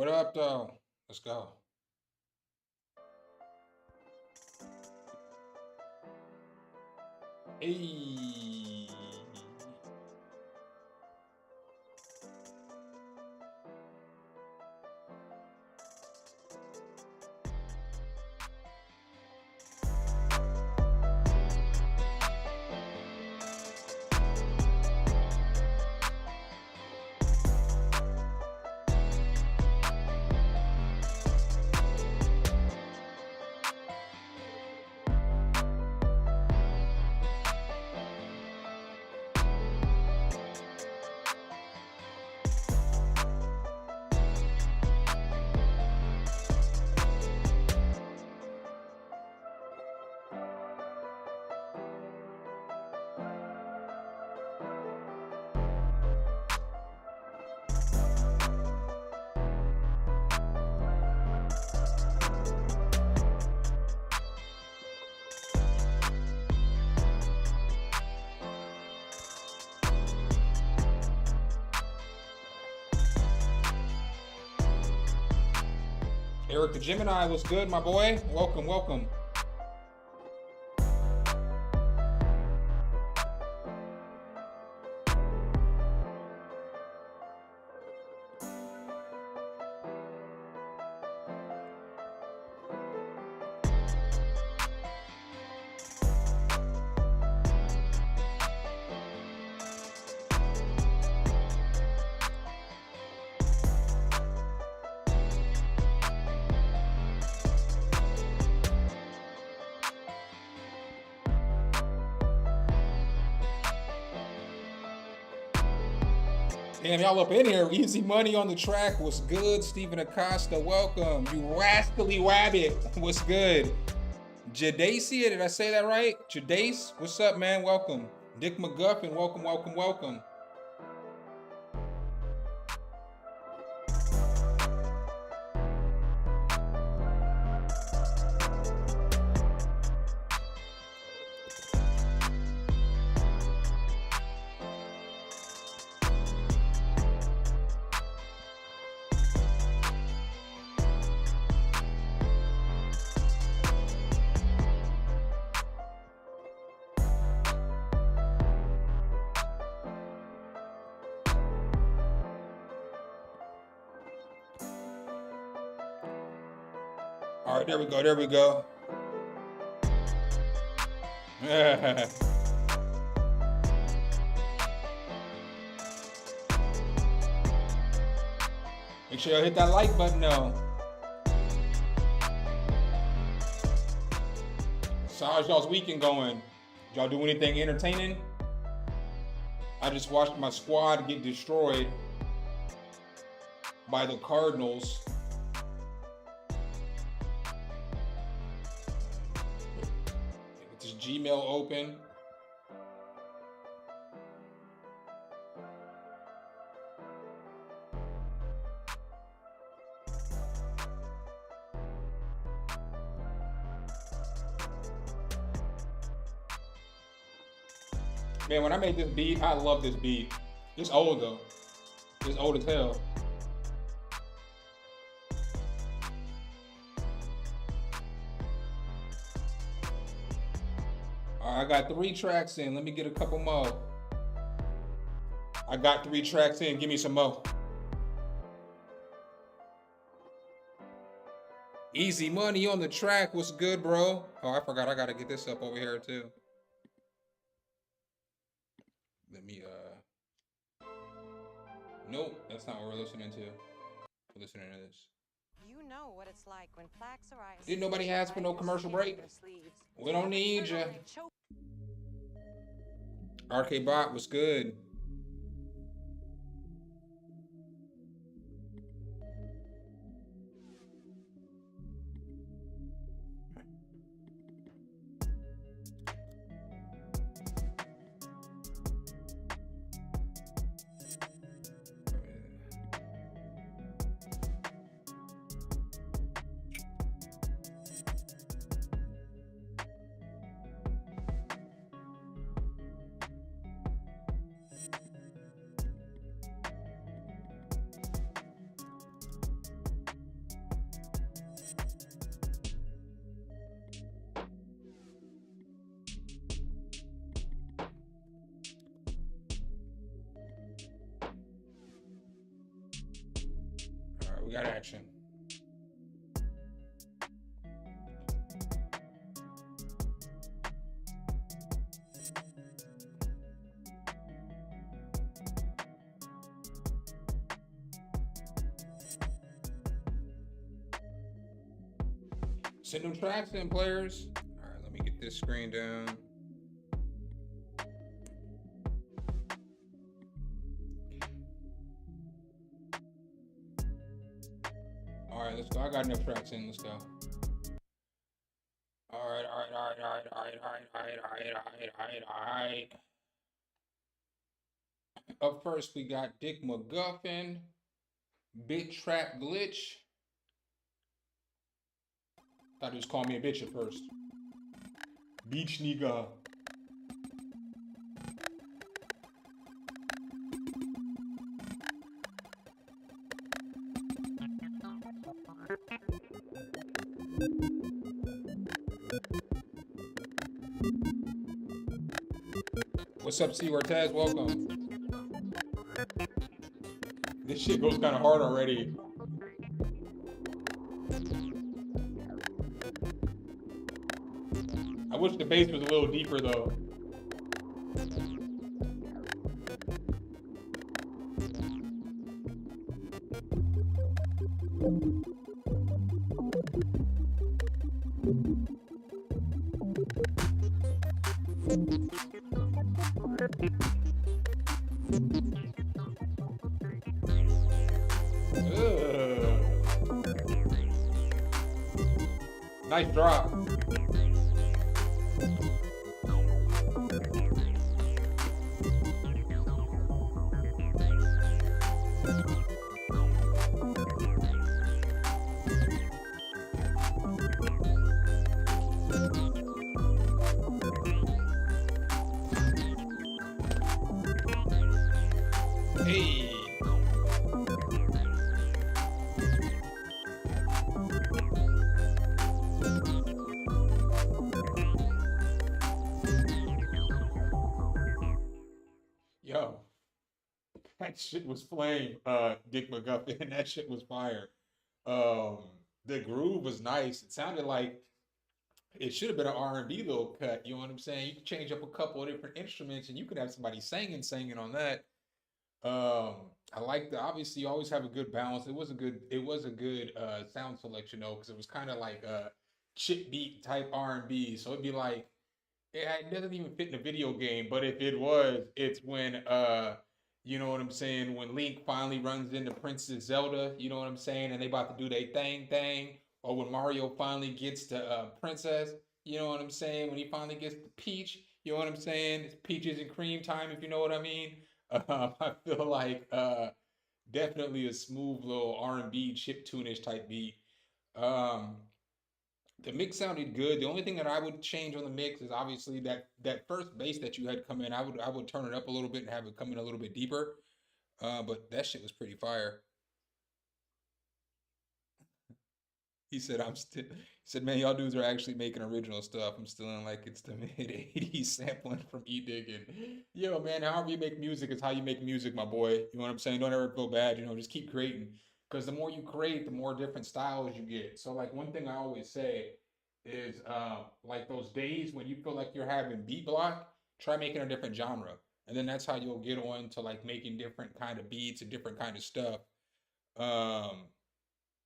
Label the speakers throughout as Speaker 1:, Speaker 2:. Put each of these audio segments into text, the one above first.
Speaker 1: What up, though? Let's go. Hey. Eric the Gemini, what's good, my boy? Welcome, welcome. Damn, y'all up in here. Easy money on the track. What's good? Stephen Acosta, welcome. You rascally rabbit. What's good? Jadacia, did I say that right? Jadace, what's up, man? Welcome. Dick McGuffin, welcome, welcome, welcome. All right, there we go, there we go. Make sure you hit that like button though. So how's y'all's weekend going? Did y'all do anything entertaining? I just watched my squad get destroyed by the Cardinals. Get this Gmail open. Man, when I made this beat, I love this beat. It's old though. It's old as hell. All right, I got 3 tracks in. Let me get a couple more. I got 3 tracks in. Give me some more. Easy money on the track. What's good, bro? Oh, I forgot. I gotta get this up over here too. Let me Nope, that's not what we're listening to. We're listening to this.
Speaker 2: You know what it's like when plaque psoriasis.
Speaker 1: Didn't nobody ask for no commercial break? We don't need you. RK Bot was good. we got action. Send them tracks in, players. All right, let me get this screen down. All right, let's go. I got enough tracks in. Let's go. All right. Up first, we got Dick McGuffin, Bit Trap Glitch. Thought he was calling me a bitch at first. Beach nigga. What's up, C. Ortez? Welcome. This shit goes kind of hard already. I wish the bass was a little deeper though. Nice drop. Hey. Yo, that shit was flame, Dick McGuffin. That shit was fire. The groove was nice. It sounded like it should have been an R&B little cut. You know what I'm saying? You could change up a couple of different instruments, and you could have somebody singing on that. I like the obviously you always have a good balance. It was a good sound selection though, because it was kind of like a chip beat type R&B. So it'd be like it doesn't even fit in a video game, but if it was, it's when you know what I'm saying, when Link finally runs into Princess Zelda, you know what I'm saying, and they about to do their thing, or when Mario finally gets to Princess, you know what I'm saying, when he finally gets to Peach, you know what I'm saying, it's peaches and cream time, if you know what I mean. I feel like definitely a smooth little R&B chip tune-ish type beat. Um, the mix sounded good. The only thing that I would change on the mix is obviously that first bass that you had come in. I would turn it up a little bit and have it come in a little bit deeper. But that shit was pretty fire. He said, He said, man, y'all dudes are actually making original stuff. I'm still in like it's the mid 80s sampling from E Diggin. Yo, man, however you make music is how you make music, my boy. You know what I'm saying? Don't ever feel bad, just keep creating. Because the more you create, the more different styles you get. So like one thing I always say is like those days when you feel like you're having beat block, try making a different genre. And then that's how you'll get on to like making different kind of beats and different kind of stuff. Um,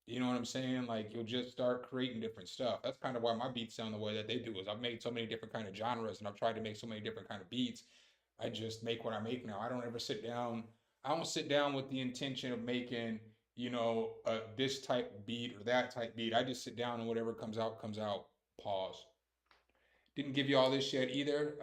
Speaker 1: you know what I'm saying? Like you'll just start creating different stuff. That's kind of why my beats sound the way that they do. Is I've made so many different kind of genres and I've tried to make so many different kind of beats. I just make what I make now. I don't ever sit down. I don't sit down with the intention of making, this type beat or that type beat. I just sit down and whatever comes out comes out. Pause. Didn't give you all this shit either.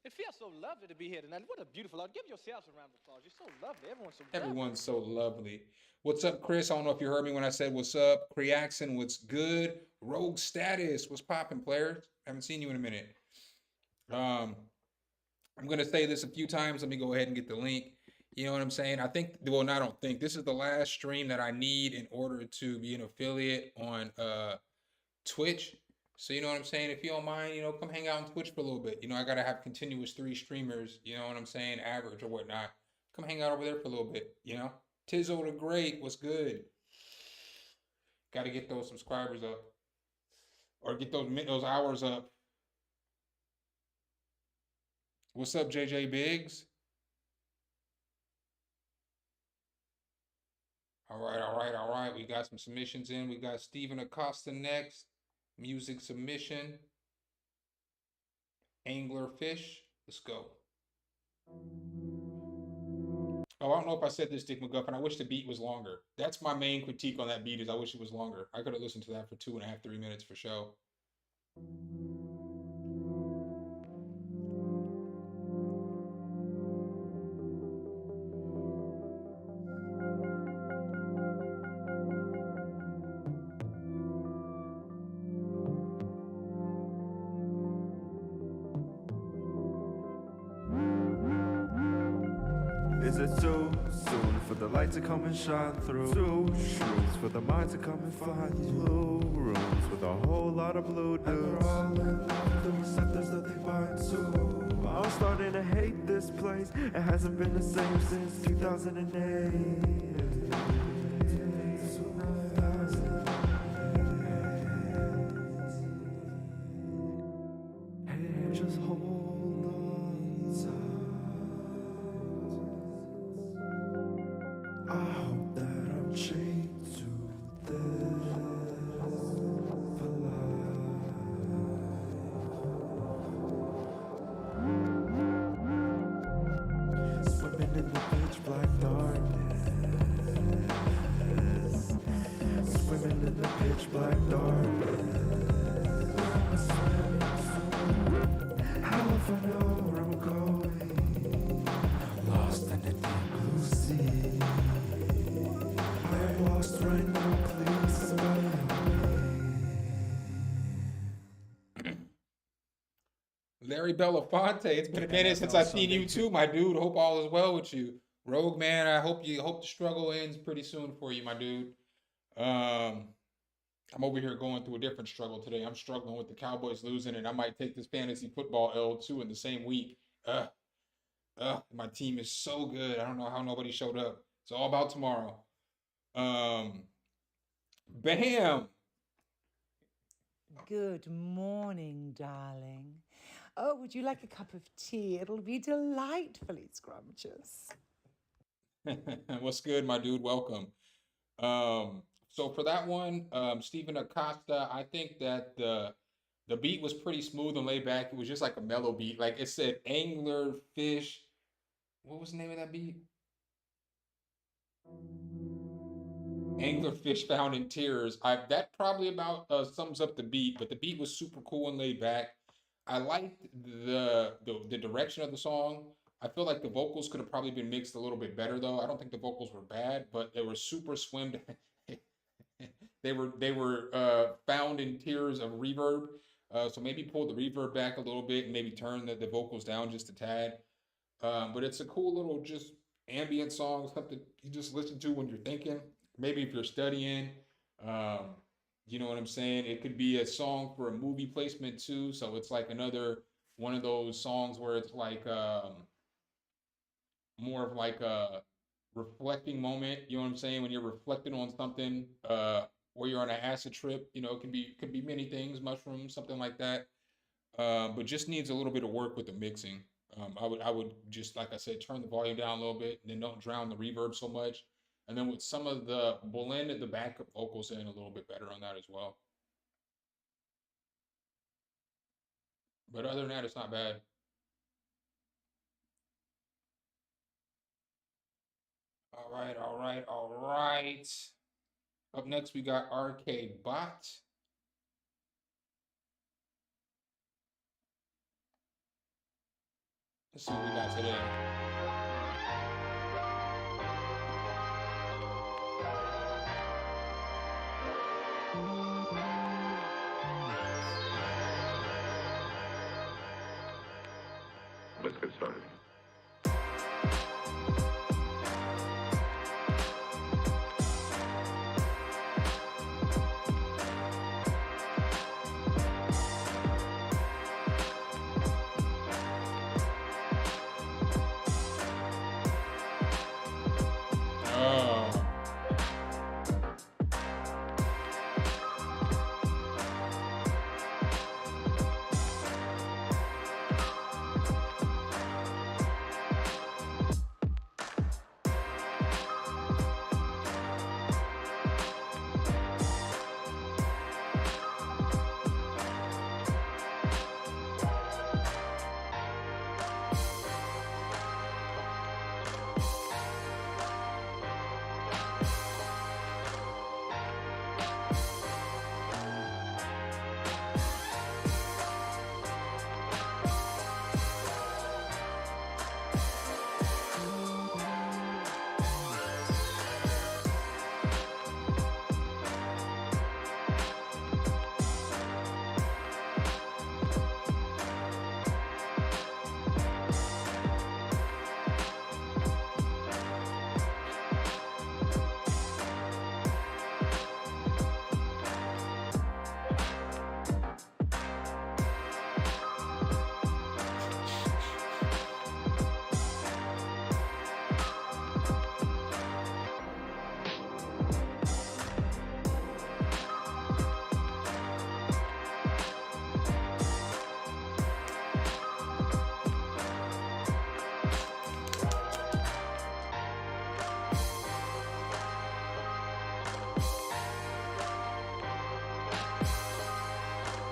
Speaker 3: It feels so lovely to be here tonight. What a beautiful art. Give yourselves a round of applause. You're so lovely.
Speaker 1: Everyone's so lovely. What's up, Chris? I don't know if you heard me when I said what's up. Creaxon, what's good? Rogue Status, what's popping, players? Haven't seen you in a minute. I'm gonna say this a few times. Let me go ahead and get the link. You know what I'm saying? I think, well, I don't think this is the last stream that I need in order to be an affiliate on Twitch. So you know what I'm saying? If you don't mind, come hang out on Twitch for a little bit. I gotta have continuous 3 streamers, you know what I'm saying, average or whatnot. Come hang out over there for a little bit, Tizzle the Great, what's good? Got to get those subscribers up, or get those hours up. What's up, JJ Biggs? All right, all right, all right. We got some submissions in. We got Stephen Acosta next. Music submission. Angler Fish. Let's go. Oh, I don't know if I said this, Dick McGuffin. I wish the beat was longer. That's my main critique on that beat is I wish it was longer. I could have listened to that for 2.5, 3 minutes for show.
Speaker 4: Is it too soon for the light to come and shine through? Two shrooms for the mind to come and find you. Blue rooms with a whole lot of blue dudes. And they're all in love, the receptors that they bind to. I'm starting to hate this place. It hasn't been the same since 2008. Hey, just hold on tight. I hope that I'm chained to this for life. Swimming in the pitch black darkness. Swimming in the pitch black darkness. How if I know where I'm going? Lost in the deep blue sea. I'm lost right now, please somebody help me.
Speaker 1: Larry Belafonte, it's been a minute since I've seen you too, my dude. Hope all is well with you. Rogue man, I hope the struggle ends pretty soon for you, my dude. I'm over here going through a different struggle today. I'm struggling with the Cowboys losing, and I might take this fantasy football L too in the same week. My team is so good. I don't know how nobody showed up. It's all about tomorrow. Bam!
Speaker 5: Good morning, darling. Oh, would you like a cup of tea? It'll be delightfully scrumptious.
Speaker 1: What's good, my dude? Welcome. So for that one, Stephen Acosta, I think that the beat was pretty smooth and laid back. It was just like a mellow beat. Like it said angler, fish. What was the name of that beat? Anglerfish found in tears. That probably about sums up the beat, but the beat was super cool and laid back. I liked the direction of the song. I feel like the vocals could have probably been mixed a little bit better though. I don't think the vocals were bad, but they were super swimmed. they were found in tears of reverb. So maybe pull the reverb back a little bit and maybe turn the vocals down just a tad. But it's a cool little just ambient song, something you just listen to when you're thinking. Maybe if you're studying, you know what I'm saying? It could be a song for a movie placement too. So it's like another one of those songs where it's like more of like a reflecting moment. You know what I'm saying? When you're reflecting on something, or you're on an acid trip, you know, it could be many things, mushrooms, something like that. But just needs a little bit of work with the mixing. I would just, like I said, turn the volume down a little bit and then don't drown the reverb so much. And then with some of the blend the backup vocals in a little bit better on that as well. But other than that, it's not bad. All right, all right, all right. Up next, we got RK Bot. Let's see what we got today.
Speaker 6: Let's get started.
Speaker 1: Oh.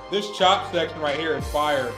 Speaker 1: This chop section right here is fire.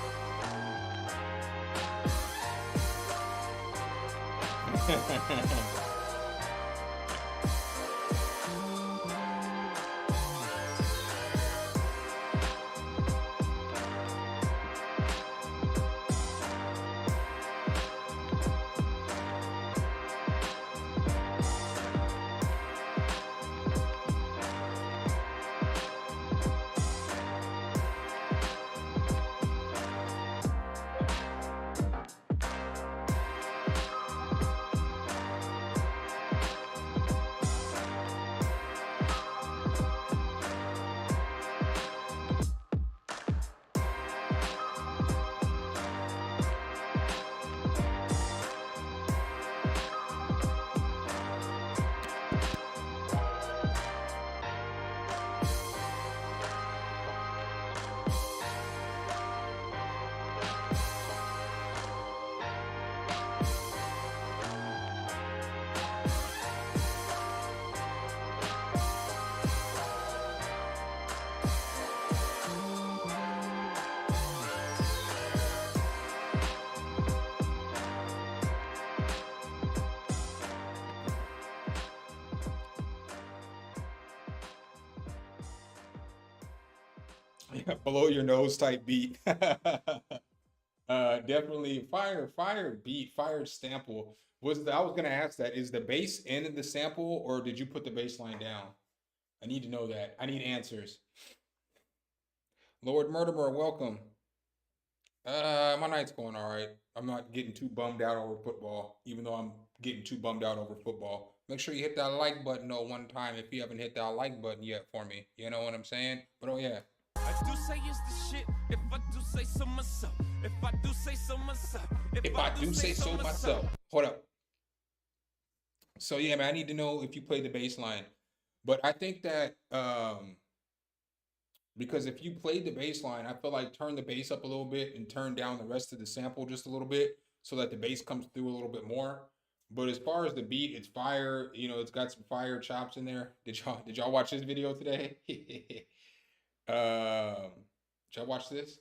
Speaker 1: Below your nose type beat. Definitely fire beat, fire sample. I was gonna ask that, is the bass in the sample or did you put the bass line down? I need to know that. I need answers. Lord Murderer, welcome. My night's going all right. I'm not getting too bummed out over football, even though I'm getting too bummed out over football. Make sure you hit that like button though one time if you haven't hit that like button yet for me. You know what I'm saying? But oh yeah.
Speaker 7: I do say it's the shit if I do say so myself. If I do say so myself.
Speaker 1: If I do say so myself. Hold up. So yeah, man, I need to know if you play the bass line. But I think that because if you played the bass line, I feel like turn the bass up a little bit and turn down the rest of the sample just a little bit so that the bass comes through a little bit more. But as far as the beat, it's fire. You know, it's got some fire chops in there. Did y'all watch this video today? Did y'all watch this?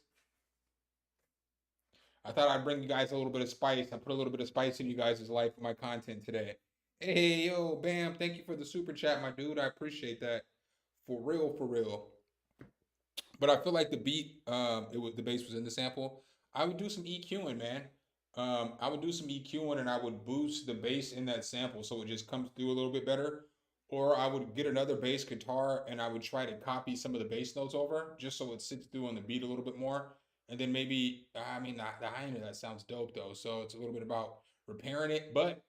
Speaker 1: I thought I'd bring you guys a little bit of spice. I put a little bit of spice in you guys' life for my content today. Hey, yo, Bam, thank you for the super chat, my dude. I appreciate that. For real, for real. But I feel like the beat, the bass was in the sample. I would do some EQing, man. I would do some EQing and I would boost the bass in that sample so it just comes through a little bit better. Or I would get another bass guitar and I would try to copy some of the bass notes over just so it sits through on the beat a little bit more. And then maybe, I mean, the high end of that sounds dope though. So it's a little bit about repairing it. But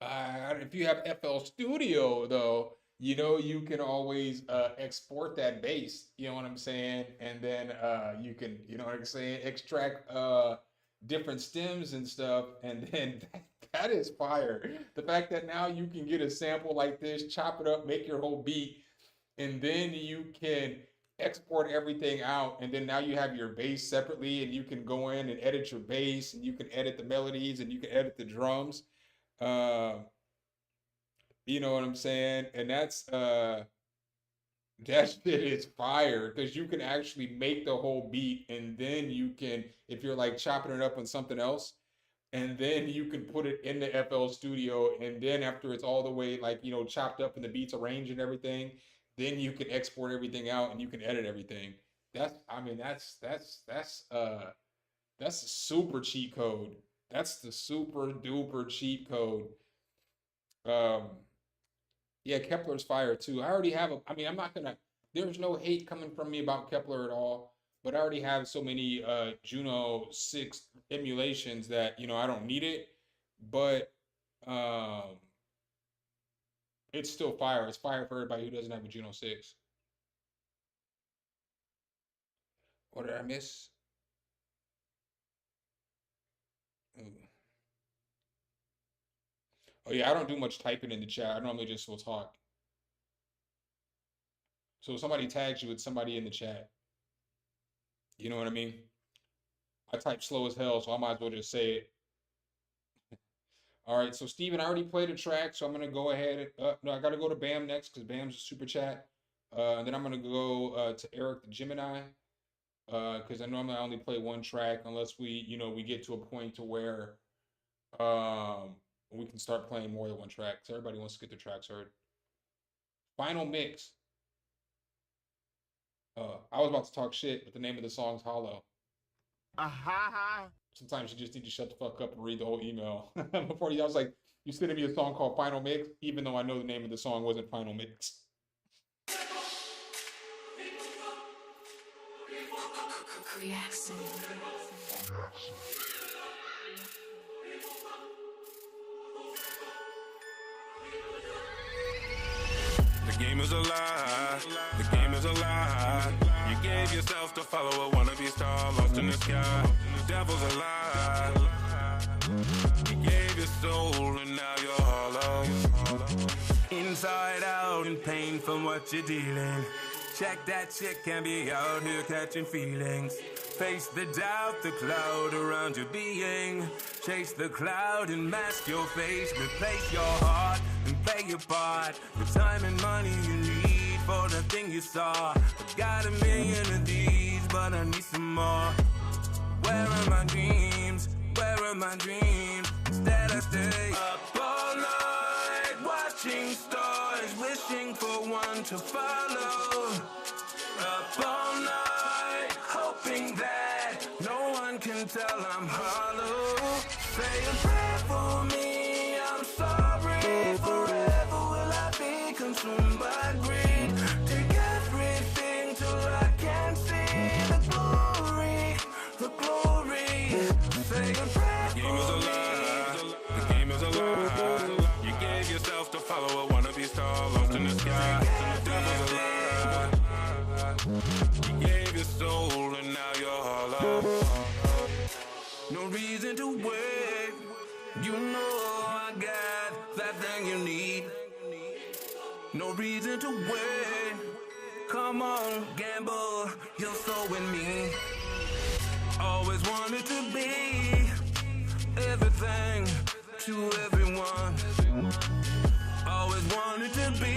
Speaker 1: if you have FL Studio though, you know, you can always export that bass, you know what I'm saying? And then you can, you know what I'm saying, extract different stems and stuff. And then that is fire. The fact that now you can get a sample like this, chop it up, make your whole beat, and then you can export everything out. And then now you have your bass separately and you can go in and edit your bass and you can edit the melodies and you can edit the drums. You know what I'm saying? And that shit is fire because you can actually make the whole beat and then you can, if you're like chopping it up on something else, and then you can put it in the FL Studio, and then after it's all the way like, you know, chopped up and the beats arranged and everything, then you can export everything out and you can edit everything. That's a super cheat code. That's the super duper cheat code. Um, Yeah, Kepler's fire too. I already have I mean, I'm not gonna, there's no hate coming from me about Kepler at all, but I already have so many Juno 6 emulations that, you know, I don't need it, but um it's still fire. It's fire for everybody who doesn't have a Juno 6. What did I miss? Ooh. Oh yeah, I don't do much typing in the chat. I normally just will talk. So if somebody tags you with somebody in the chat. You know what I mean? I type slow as hell, so I might as well just say it. All right, so Steven, I already played a track, so I'm gonna go ahead. No, I gotta go to Bam next because Bam's a super chat. And then I'm gonna go to Eric the Gemini. because I normally only play one track unless we get to a point to where we can start playing more than one track. So everybody wants to get their tracks heard. Final mix. I was about to talk shit, but the name of the song's Hollow. Sometimes you just need to shut the fuck up and read the whole email. Before I was like, you sending me a song called Final Mix, even though I know the name of the song wasn't Final Mix.
Speaker 7: The game is a lie. The game is a lie. You gave yourself to follow a wannabe star lost in the sky. The devil's a lie. You gave your soul and now you're hollow. Inside out in pain from what you're dealing. Check that shit can be out here catching feelings. Face the doubt, the cloud around your being. Chase the cloud and mask your face. Replace your heart and play your part. The time and money you need for the thing you saw. I've got 1,000,000 of these, but I need some more. Where are my dreams? Where are my dreams? Instead I stay up all night, watching stars, wishing for one to follow. Up all night, hoping that no one can tell I'm hollow. Say a prayer for me, I'm sorry. Forever will I be consumed by greed. Take everything till I can't see the glory, the glory. Say a prayer for me. The game is a lie. The game is a lie. You gave yourself to follow a wannabe star lost in the sky. The devil's a lie. You gave your soul and now you're hollow. No reason to wait. You know I got that thing you need. No reason to wait. Come on, gamble your soul with me. Always wanted to be everything to everyone. Always wanted to be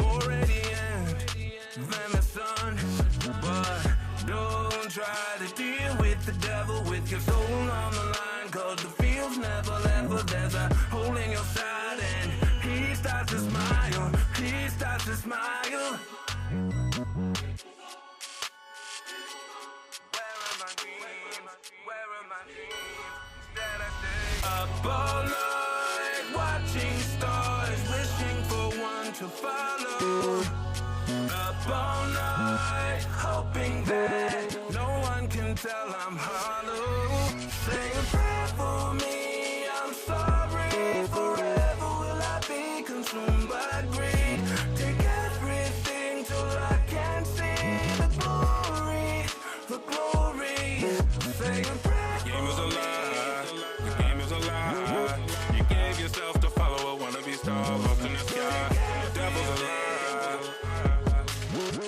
Speaker 7: more radiant than the sun. But don't try to deal with the devil with your soul on the line. Cause the field's never level. There's a hole in your side and he starts to smile. He starts to smile. Up all night, watching stars, wishing for one to follow. Up all night, hoping that no one can tell I'm hollow. Say a prayer for me, I'm sorry. Forever will I be consumed by greed. Take everything till I can't see the glory, the glory. Say a prayer. The game is a lie. The game is a lie. You gave yourself to follow a wannabe star lost in the sky. The devil's a lie.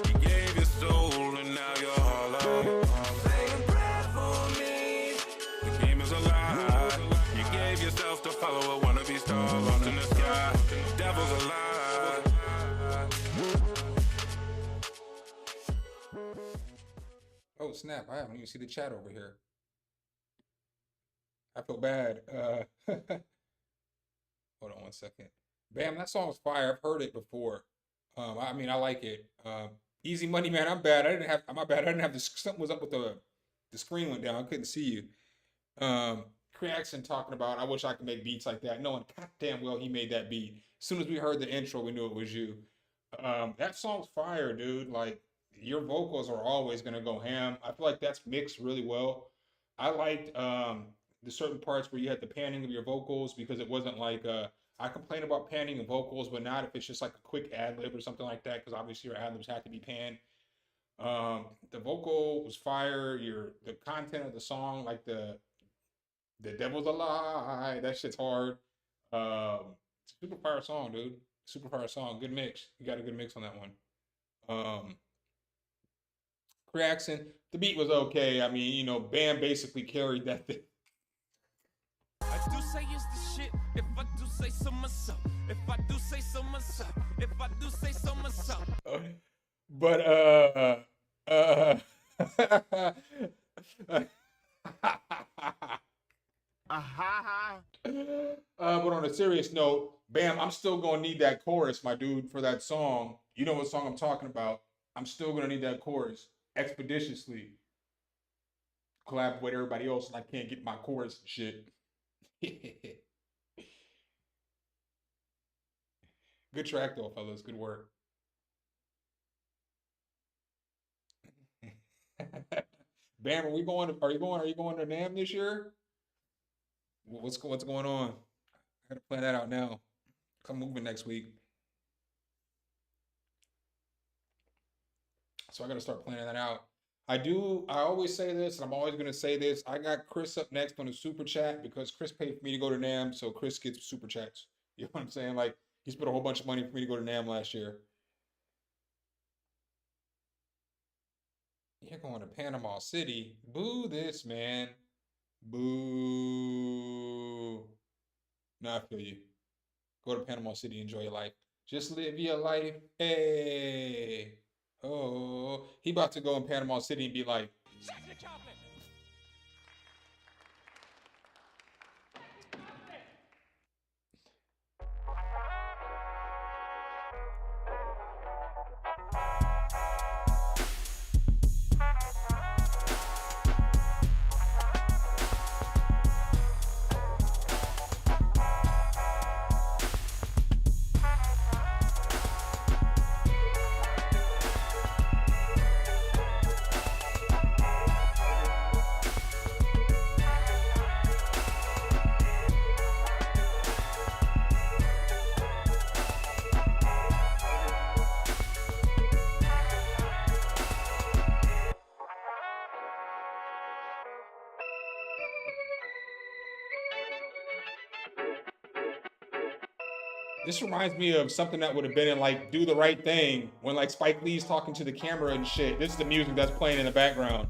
Speaker 7: You gave your soul and now you're hollow. Say a prayer for me. The game is a lie. You gave yourself to follow a wannabe star lost in the sky. The devil's a lie.
Speaker 1: Oh snap! I haven't even seen the chat over here. I feel bad. Hold on one second. Bam, that song's fire. I've heard it before. I mean, I like it. Easy Money, man. I'm bad. My bad. I didn't have this. Something was up with the screen went down. I couldn't see you. Creaction talking about, I wish I could make beats like that. Knowing goddamn well he made that beat. As soon as we heard the intro, we knew it was you. That song's fire, dude. Like, your vocals are always gonna go ham. I feel like that's mixed really well. I liked the certain parts where you had the panning of your vocals because it wasn't like I complain about panning of vocals, but not if it's just like a quick ad lib or something like that, because obviously your ad libs have to be panned. The vocal was fire. The content of the song, like the devil's a lie, that shit's hard. It's a super fire song, dude. Super fire song. Good mix. You got a good mix on that one. Jackson, the beat was okay. I mean, Bam basically carried that thing.
Speaker 7: I do say it's the shit. If I do say so myself. If I do say so myself. If I do say so myself.
Speaker 1: But But on a serious note, Bam, I'm still gonna need that chorus, my dude, for that song. You know what song I'm talking about. I'm still gonna need that chorus expeditiously. Collab with everybody else, and I can't get my chorus and shit. Good track though, fellas. Good work. Bam, are we going? Are you going? Are you going to Nam this year? What's going on? I gotta plan that out now. I'm moving next week, so I gotta start planning that out. I do. I always say this, and I'm always gonna say this. I got Chris up next on the super chat because Chris paid for me to go to Nam, so Chris gets super chats. You know what I'm saying? Like he spent a whole bunch of money for me to go to Nam last year. You're going to Panama City. Boo this, man. Boo. Nah, I feel you. Go to Panama City, enjoy your life. Just live your life. Hey. Oh, he about to go in Panama City and be like,
Speaker 3: Sexy chocolate.
Speaker 1: this reminds me of something that would have been in like Do the Right Thing when like Spike Lee's talking to the camera and shit. This is the music that's playing in the background.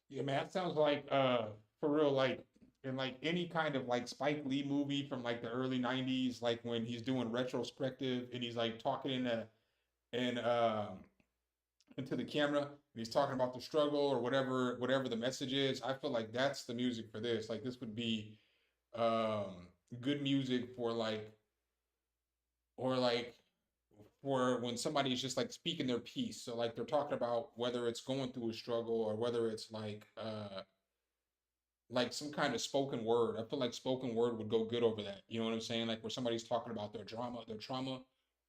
Speaker 1: Yeah, man, that sounds like for real, like in like any kind of like Spike Lee movie from like the early '90s, like when he's doing retrospective and he's like talking and into the camera and he's talking about the struggle or whatever the message is. I feel like that's the music for this. Like this would be good music for like or like for when somebody's just like speaking their piece. So like they're talking about whether it's going through a struggle or whether it's like some kind of spoken word. I feel like spoken word would go good over that. You know what I'm saying? Like where somebody's talking about their drama, their trauma,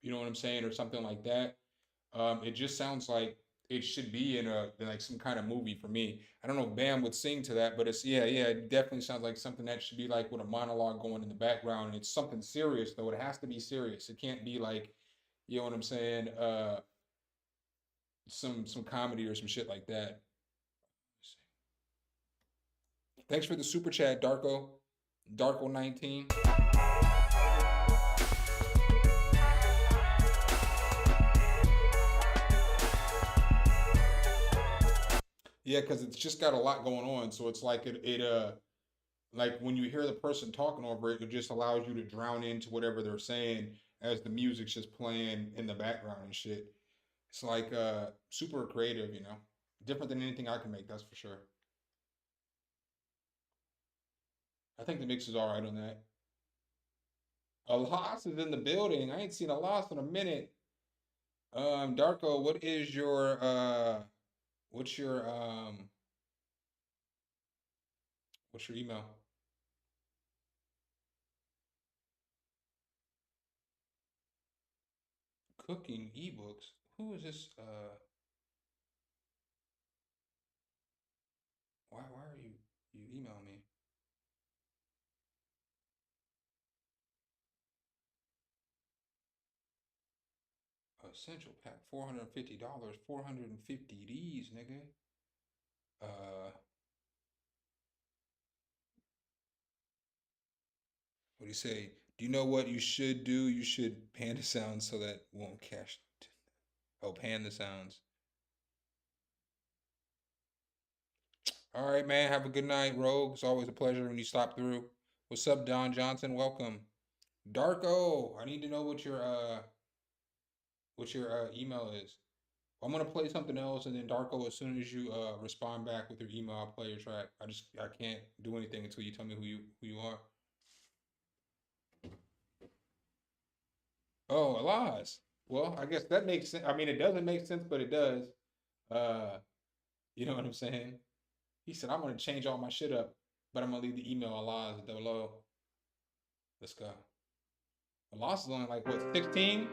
Speaker 1: you know what I'm saying, or something like that. It just sounds like it should be in like some kind of movie for me. I don't know if Bam would sing to that, but it's yeah, it definitely sounds like something that should be like with a monologue going in the background. And it's something serious though. It has to be serious. It can't be like, you know what I'm saying, some comedy or some shit like that. Thanks for the super chat, Darko. Darko 19. Yeah, because it's just got a lot going on. So it's like like when you hear the person talking over it, it just allows you to drown into whatever they're saying as the music's just playing in the background and shit. It's like super creative, you know. Different than anything I can make, that's for sure. I think the mix is all right on that. A loss is in the building. I ain't seen a loss in a minute. Darko, what's your email? Cooking ebooks. Who is this? Why are you email me? Essential pack, $450, 450 these, nigga. What do you say? Do you know what you should do? You should pan the sounds so that won't cache. Oh, pan the sounds. All right, man. Have a good night, Rogue. It's always a pleasure when you stop through. What's up, Don Johnson? Welcome. Darko, I need to know what your email is. I'm gonna play something else, and then Darko, as soon as you respond back with your email, I'll play your track. I can't do anything until you tell me who you are. Oh, Elias. Well, I guess that makes sense. I mean, it doesn't make sense, but it does. You know what I'm saying? He said, I'm gonna change all my shit up, but I'm gonna leave the email Elias double O. Let's go. Elias is only like what, 16?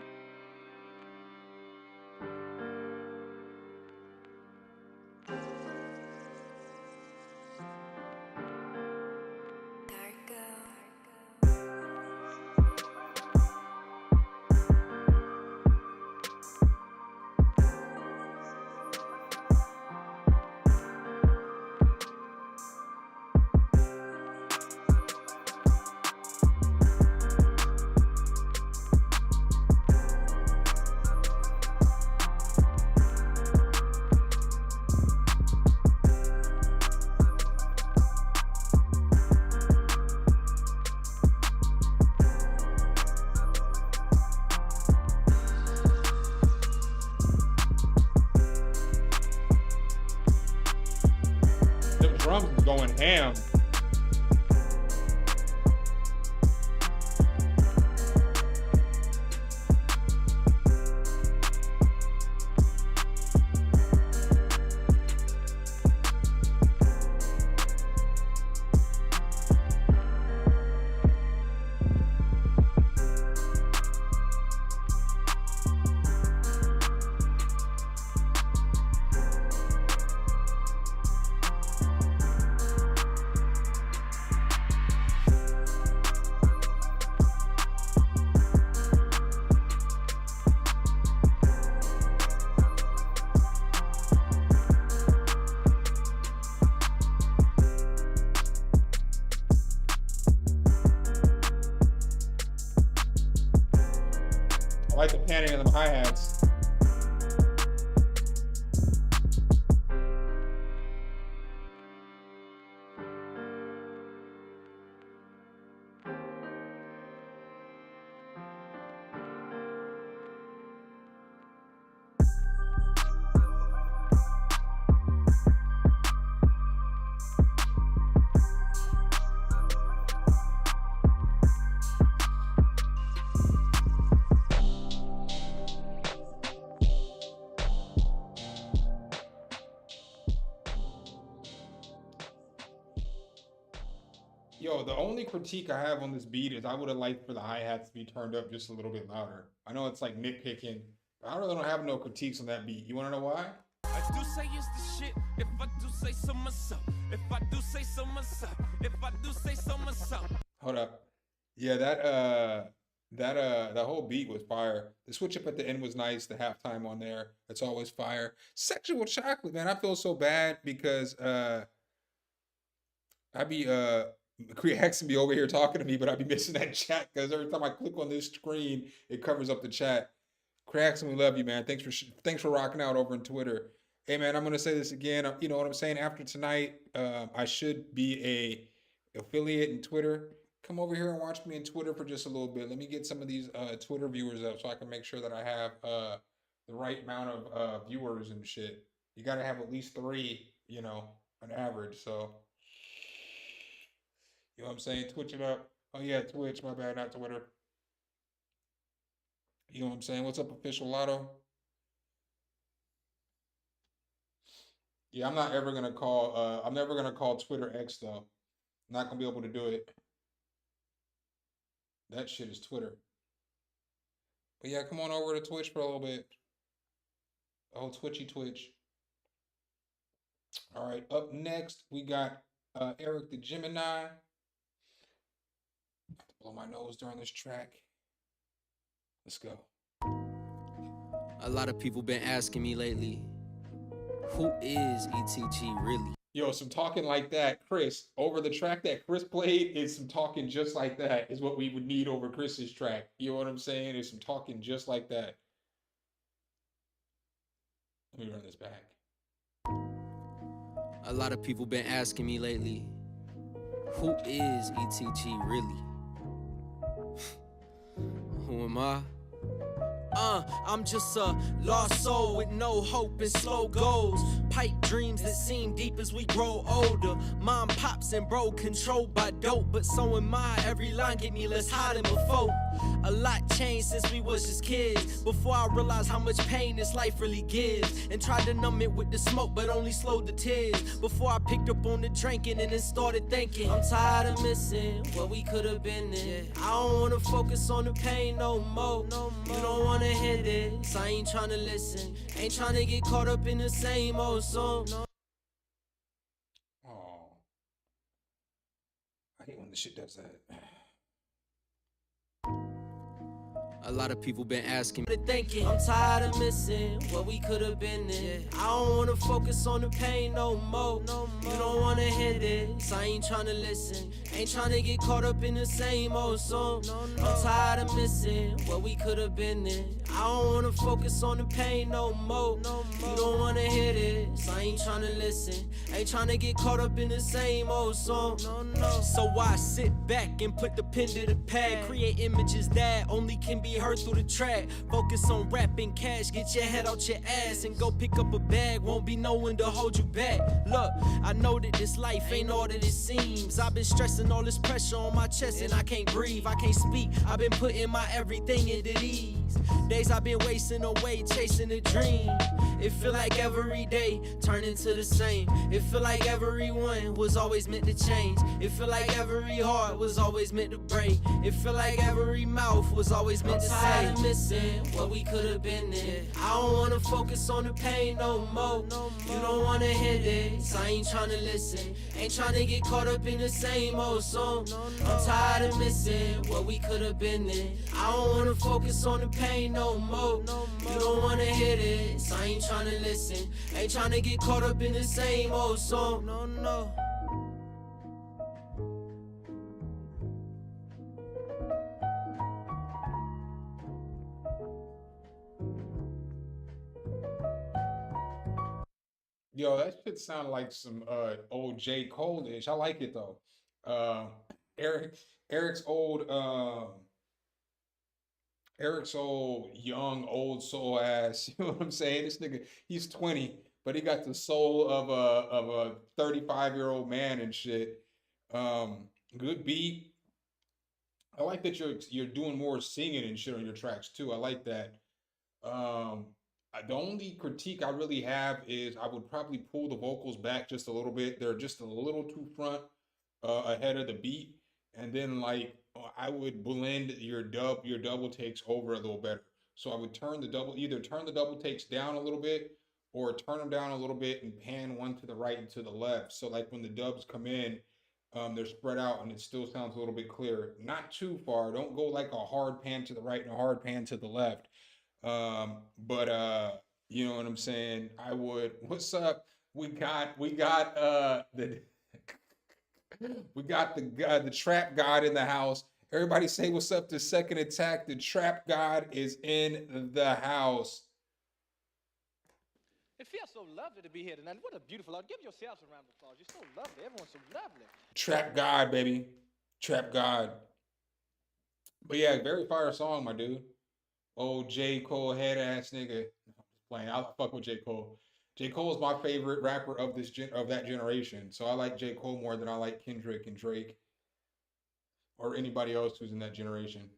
Speaker 1: Them drums is going ham. I like the panning of them hi-hats. Yo, the only critique I have on this beat is I would have liked for the hi-hats to be turned up just a little bit louder. I know it's like nitpicking, but I really don't have no critiques on that beat. You wanna know why?
Speaker 8: I do say it's the shit, if I do say so myself. If I do say so myself. If I do say so myself.
Speaker 1: Hold up. Yeah, that whole beat was fire. The switch up at the end was nice. The halftime on there, it's always fire. Sexual chocolate, man. I feel so bad because I be Creaxon be over here talking to me, but I be missing that chat because every time I click on this screen, it covers up the chat. Creaxon, we love you, man. Thanks for rocking out over on Twitter. Hey, man, I'm gonna say this again. You know what I'm saying? After tonight, I should be a affiliate in Twitter. Come over here and watch me in Twitter for just a little bit. Let me get some of these Twitter viewers up so I can make sure that I have the right amount of viewers and shit. You got to have at least three, an average. So, you know what I'm saying? Twitch it up. Oh, yeah, Twitch. My bad, not Twitter. You know what I'm saying? What's up, Official Lotto? Yeah, I'm not ever gonna call. I'm never gonna call Twitter X though. Not gonna be able to do it. That shit is Twitter. But yeah, come on over to Twitch for a little bit. Oh, Twitchy Twitch. All right, up next we got Eric the Gemini. I have to blow my nose during this track. Let's go.
Speaker 8: A lot of people been asking me lately, who is ETG really?
Speaker 1: Yo, some talking like that, Chris. Over the track that Chris played is some talking just like that. Is what we would need over Chris's track. You know what I'm saying? Is some talking just like that. Let me run this back.
Speaker 8: A lot of people been asking me lately, who is ETG really? Who am I? I'm just a lost soul with no hope and slow goals. Pipe dreams that seem deep as we grow older. Mom, pops, and bro controlled by dope, but so am I. Every line get me less high than before. A lot changed since we was just kids. Before I realized how much pain this life really gives, and tried to numb it with the smoke, but only slowed the tears. Before I picked up on the drinking and then started thinking, I'm tired of missing what we could have been in. I don't wanna focus on the pain no more. You don't wanna hear this, I ain't tryna listen. Ain't tryna get caught up in the same old song.
Speaker 1: Oh, I hate when the shit does that.
Speaker 8: A lot of people been asking me, thinking I'm tired of missing what we could have been in. I don't wanna focus on the pain no more. You don't wanna hear this, I ain't tryna listen. Ain't tryna get caught up in the same old song. I'm tired of missing what we could have been in. I don't wanna focus on the pain no more. You don't wanna hear this, I ain't tryna listen. Ain't tryna get caught up in the same old song. So I sit back and put the pen to the pad. Create images that only can be heard through the track. Focus on rapping cash, get your head out your ass and go pick up a bag. Won't be no one to hold you back. Look, I know that this life ain't all that it seems. I've been stressing all this pressure on my chest and I can't breathe, I can't speak. I've been putting my everything into these days I've been wasting away, chasing a dream. It feel like every day turn into the same. It feel like everyone was always meant to change. It feel like every heart was always meant to break. It feel like every mouth was always meant to say. I'm tired of missing what we could have been in. I don't wanna focus on the pain no more. You don't wanna hear this, I ain't tryna listen. Ain't tryna get caught up in the same old song. I'm tired of missing what we could have been in. I don't wanna focus on the pain no more. You don't wanna hear this, I ain't tryna listen. Ain't tryna get caught up in the same old song. No.
Speaker 1: Yo, that shit sound like some old J. Cole-ish. I like it though. Uh, Eric Eric's old Eric's old young old soul ass. You know what I'm saying? This nigga, he's 20, but he got the soul of a 35-year-old man and shit. Good beat. I like that you're doing more singing and shit on your tracks too. I like that. Um, the only critique I really have is I would probably pull the vocals back just a little bit. They're just a little too front ahead of the beat, and then like I would blend your double takes over a little better. So I would either turn the double takes down a little bit or turn them down a little bit and pan one to the right and to the left. So like when the dubs come in, they're spread out and it still sounds a little bit clearer. Not too far. Don't go like a hard pan to the right and a hard pan to the left. But you know what I'm saying? I would. What's up? We got the we got the trap god in the house. Everybody say what's up to Second Attack. The trap god is in the house.
Speaker 3: It feels so lovely to be here tonight. What a beautiful art. Give yourselves a round of applause. You're so lovely. Everyone's so lovely.
Speaker 1: Trap god, baby. Trap god. But yeah, very fire song, my dude. Oh, J. Cole head ass nigga. No, I'm just playing. I fuck with J. Cole. J. Cole is my favorite rapper of of that generation. So I like J. Cole more than I like Kendrick and Drake or anybody else who's in that generation.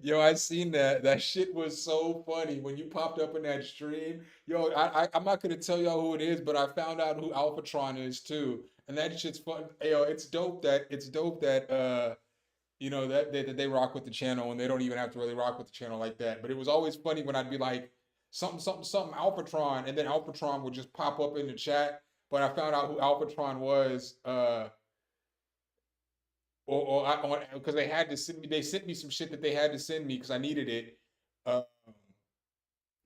Speaker 1: Yo, I seen that. That shit was so funny when you popped up in that stream. Yo, I'm not gonna tell y'all who it is, but I found out who Alphatron is too, and that shit's fun. Yo, it's dope that you know that they rock with the channel and they don't even have to really rock with the channel like that. But it was always funny when I'd be like something something something Alphatron, and then Alphatron would just pop up in the chat. But I found out who Alphatron was. Or because they had to send me, they sent me some shit that they had to send me because I needed it. Um,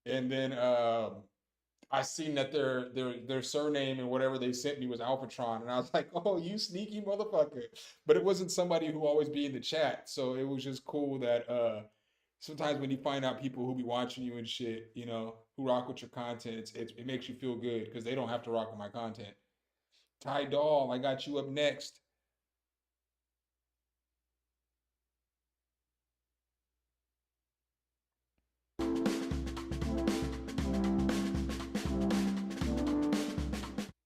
Speaker 1: and then I seen that their surname and whatever they sent me was Alphatron, and I was like, "Oh, you sneaky motherfucker!" But it wasn't somebody who always be in the chat, so it was just cool that sometimes when you find out people who be watching you and shit, you know, who rock with your content, it makes you feel good because they don't have to rock with my content. Ty Doll, I got you up next.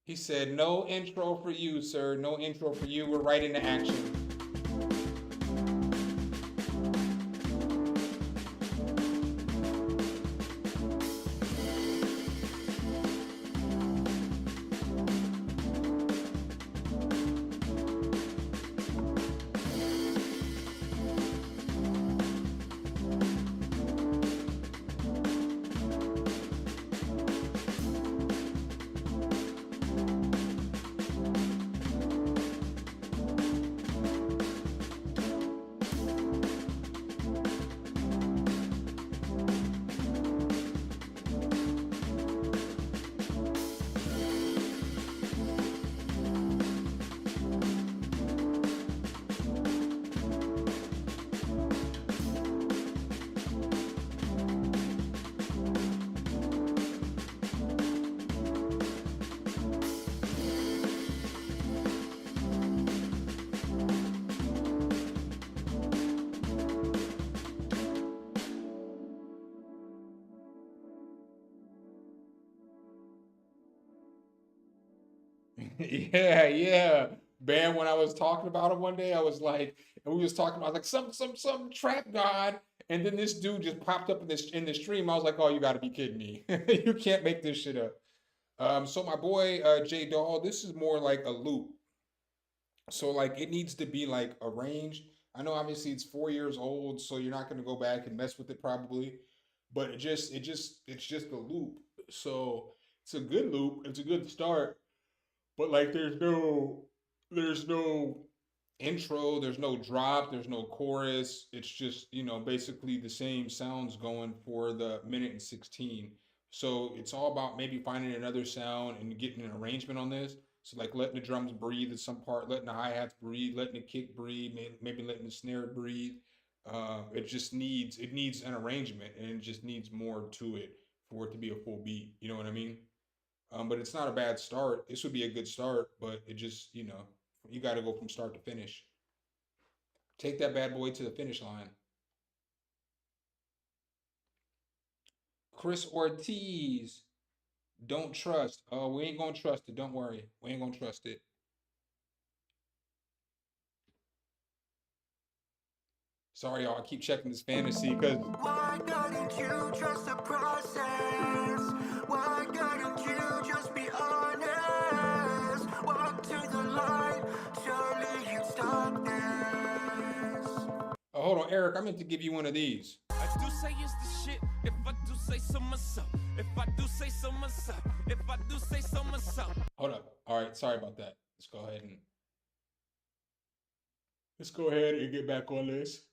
Speaker 1: He said, "No intro for you, sir. No intro for you. We're right into action." Yeah, yeah. Bam, when I was talking about him one day, I was like, and we was talking about like some trap god, and then this dude just popped up in the stream. I was like, oh, you gotta be kidding me. You can't make this shit up. So my boy J Doll, this is more like a loop. So like it needs to be like arranged. I know obviously it's 4 years old, so you're not gonna go back and mess with it probably, but it's just a loop. So it's a good loop. It's a good start. But like there's no intro, there's no drop, there's no chorus. It's just, you know, basically the same sounds going for the minute and 16. So it's all about maybe finding another sound and getting an arrangement on this. So like letting the drums breathe at some part, letting the hi-hats breathe, letting the kick breathe, maybe letting the snare breathe. It needs an arrangement and it just needs more to it for it to be a full beat. You know what I mean? But it's not a bad start. This would be a good start, but it just, you know, you got to go from start to finish. Take that bad boy to the finish line. Chris Ortiz, don't trust. Oh, we ain't gonna trust it. Don't worry. We ain't gonna trust it. Sorry, y'all. I keep checking this fantasy because
Speaker 9: Why couldn't you trust the process? Why couldn't you just be honest? Walk to the light, surely you'd stop this.
Speaker 1: oh, hold on, Eric. I meant to give you one of these.
Speaker 8: I do say it's the shit if I do say so myself. If I do say so myself. If I do say so myself.
Speaker 1: Hold up. All right. Sorry about that. Let's go ahead and get back on this.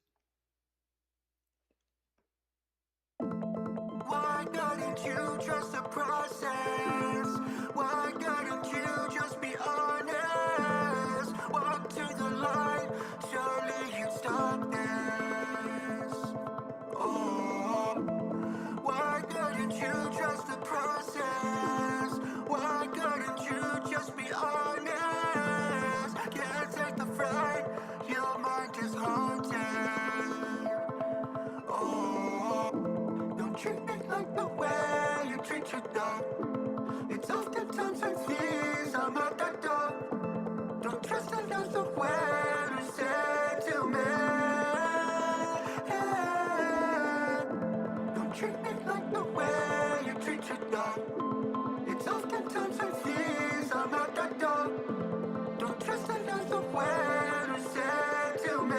Speaker 9: Why couldn't you trust the process? Why couldn't you just be honest? Walk to the light, surely you'd stop this. Oh, why couldn't you trust the process? Why couldn't you just be honest? Can't take the fright, your mind is haunted. Oh. treat me like the way you treat your dog. It's oftentimes I fears I'm at the door. Don't trust another word to say to me. Don't treat me like the way you treat your dog. It's oftentimes I fears I'm at the door. Don't trust another word to say to me.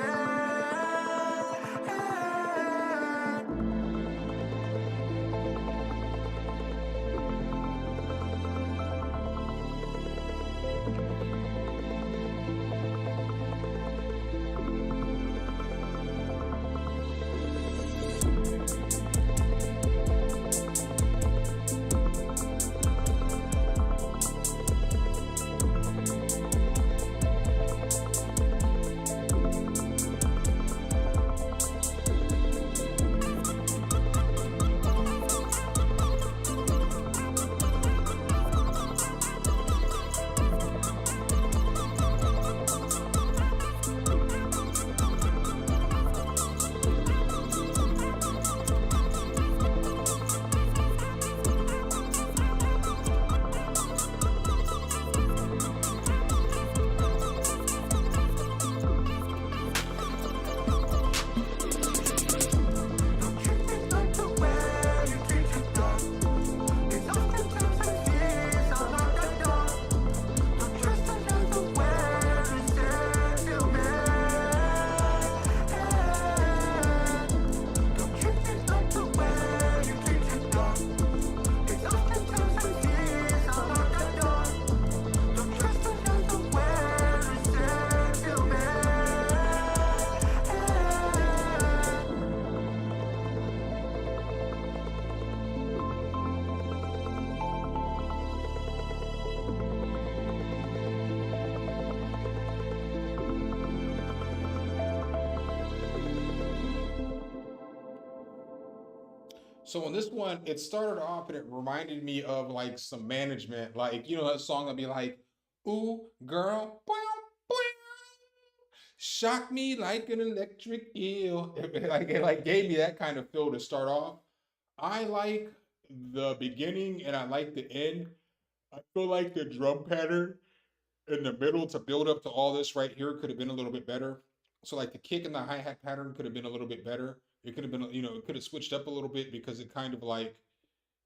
Speaker 1: So on this one, it started off and it reminded me of like some management, like you know that song that'd be like, "Ooh, girl, boing, boing, shock me like an electric eel." It gave me that kind of feel to start off. I like the beginning and I like the end. I feel like the drum pattern in the middle to build up to all this right here could have been a little bit better. So like the kick and the hi-hat pattern could have been a little bit better. It could have been, it could have switched up a little bit because it kind of like,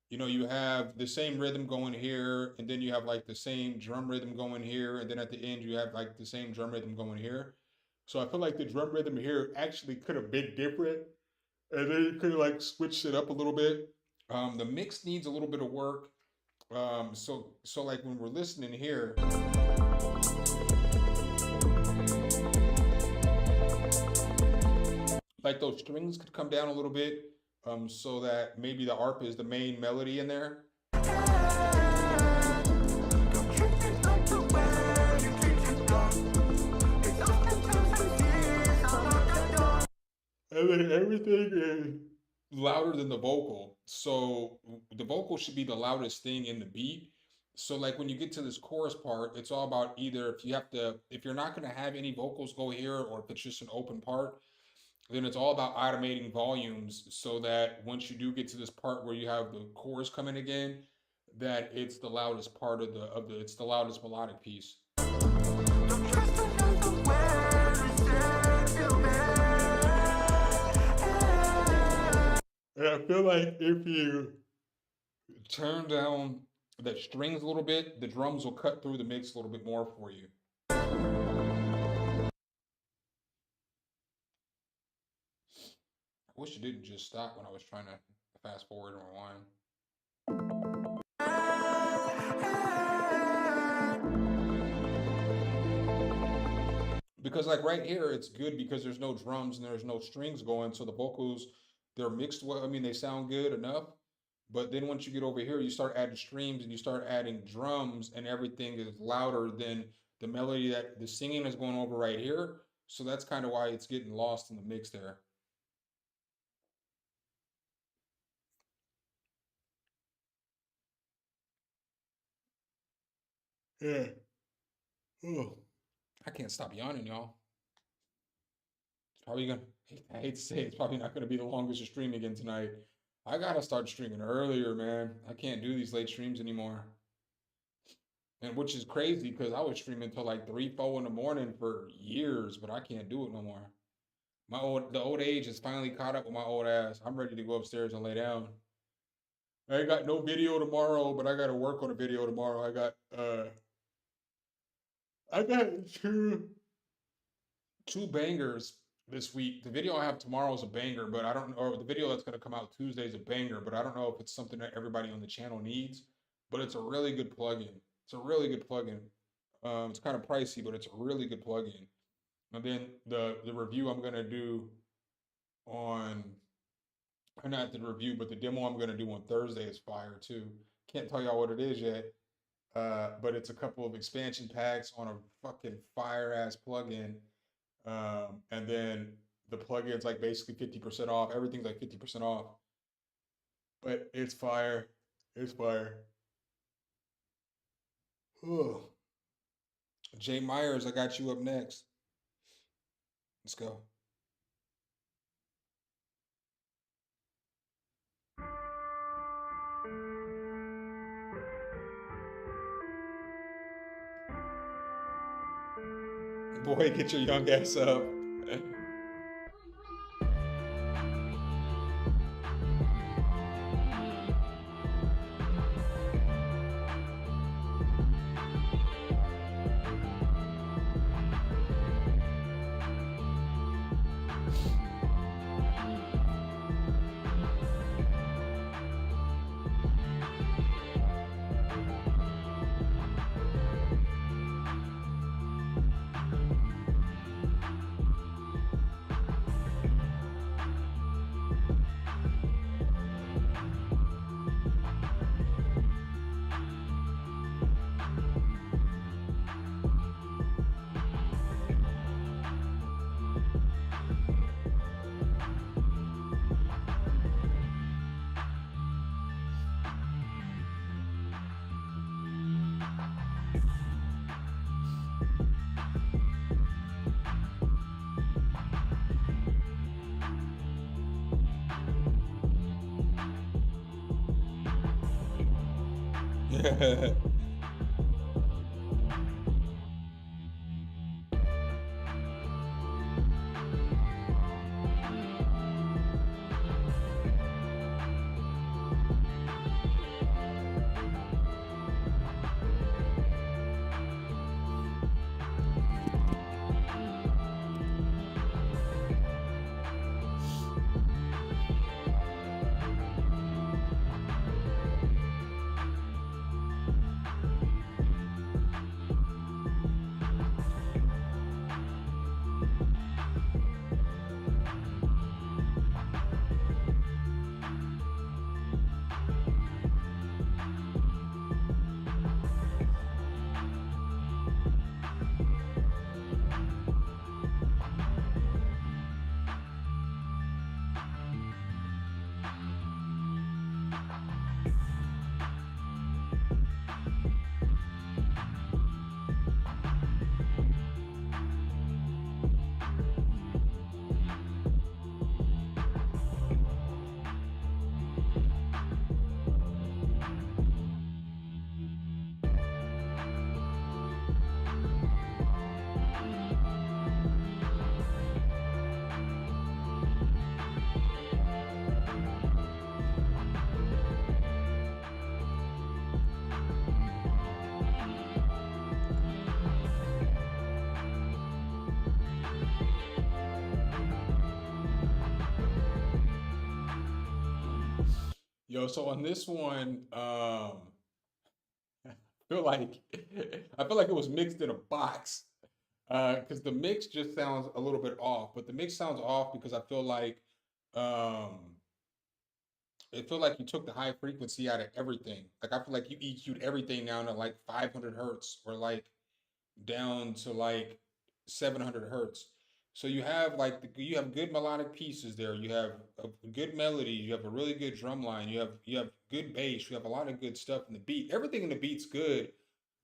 Speaker 1: you have the same rhythm going here, and then you have like the same drum rhythm going here, and then at the end you have like the same drum rhythm going here. So I feel like the drum rhythm here actually could have been different, and then you could have like switched it up a little bit. The mix needs a little bit of work. So like when we're listening here, like those strings could come down a little bit, so that maybe the arp is the main melody in there. And then everything is louder than the vocal. So the vocal should be the loudest thing in the beat. So like when you get to this chorus part, it's all about either if you're not going to have any vocals go here, or if it's just an open part, then it's all about automating volumes so that once you do get to this part where you have the chorus coming again, that it's the loudest part it's the loudest melodic piece. And I feel like if you turn down the strings a little bit, the drums will cut through the mix a little bit more for you. I wish it didn't just stop when I was trying to fast forward and rewind. Because like right here, it's good because there's no drums and there's no strings going, so the vocals, they're mixed well. I mean, they sound good enough. But then once you get over here, you start adding streams and you start adding drums, and everything is louder than the melody that the singing is going over right here. So that's kind of why it's getting lost in the mix there. Yeah. Oh, I can't stop yawning, y'all. It's probably gonna, I hate to say it, it's probably not gonna be the longest stream again tonight. I gotta start streaming earlier, man. I can't do these late streams anymore. And which is crazy because I was streaming till like 3, 4 in the morning for years, but I can't do it no more. The old age has finally caught up with my old ass. I'm ready to go upstairs and lay down. I ain't got no video tomorrow, but I gotta work on a video tomorrow. I got two bangers this week. The video I have tomorrow is a banger, but I don't know, or the video that's gonna come out Tuesday is a banger, but I don't know if it's something that everybody on the channel needs. But it's a really good plugin. It's a really good plugin. It's kind of pricey, but it's a really good plugin. And then the review I'm gonna do on, or not the review, but the demo I'm gonna do on Thursday is fire too. Can't tell y'all what it is yet, but it's a couple of expansion packs on a fucking fire ass plugin. And then the plugin's like basically 50% off. Everything's like 50% off. But it's fire. It's fire. Ugh. Jay Myers, I got you up next. Let's go. Boy, get your young ass up. Yo, so on this one, feel like I feel like it was mixed in a box. Because the mix just sounds a little bit off, but the mix sounds off because um I feel like you took the high frequency out of everything. Like I feel like you EQ'd everything down to like 500 hertz or like down to like 700 hertz. So you have like you have good melodic pieces there. You have a good melody. You have a really good drum line. You have good bass. You have a lot of good stuff in the beat. Everything in the beat's good,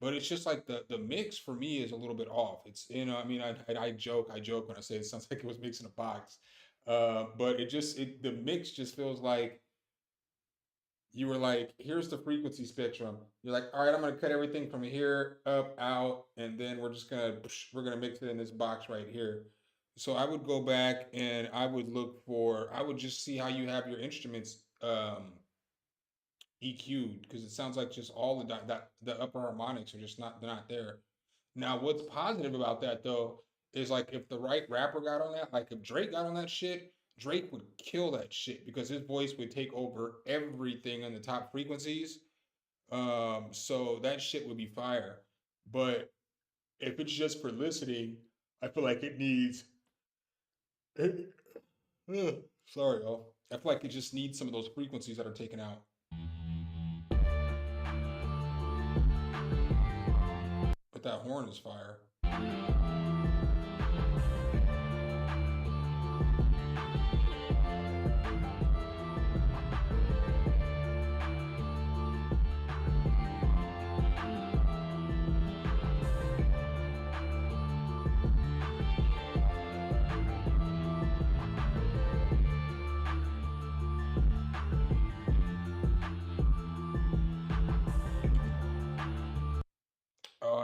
Speaker 1: but it's just like the mix for me is a little bit off. It's I mean I joke when I say it sounds like it was mixed in a box, but the mix just feels like you were like, here's the frequency spectrum. You're like, all right, I'm gonna cut everything from here up, out, and then we're gonna mix it in this box right here. So I would go back and I would just see how you have your instruments EQ'd, because it sounds like just all the upper harmonics are just not they're not there. Now, what's positive about that though is like if the right rapper got on that, like if Drake got on that shit, Drake would kill that shit because his voice would take over everything on the top frequencies. So that shit would be fire. But if it's just for listening, I feel like it needs. Sorry, y'all. I feel like it just needs some of those frequencies that are taken out. But that horn is fire.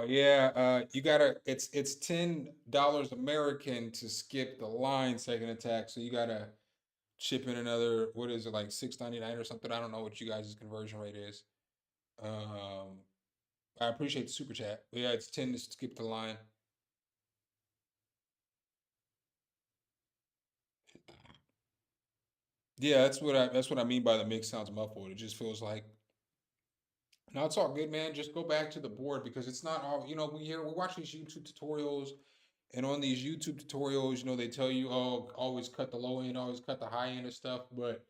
Speaker 1: Yeah, you gotta. It's $10 American to skip the line second attack. So you gotta chip in another. What is it, like 6.99 or something? I don't know what you guys' conversion rate is. Um, I appreciate the super chat. But yeah, it's 10 to skip the line. Yeah, that's what I mean by the mix sounds muffled. It just feels like. No, it's all good, man. Just go back to the board because it's not all, we watch these YouTube tutorials, and on these YouTube tutorials, they tell you, oh, always cut the low end, always cut the high end and stuff, but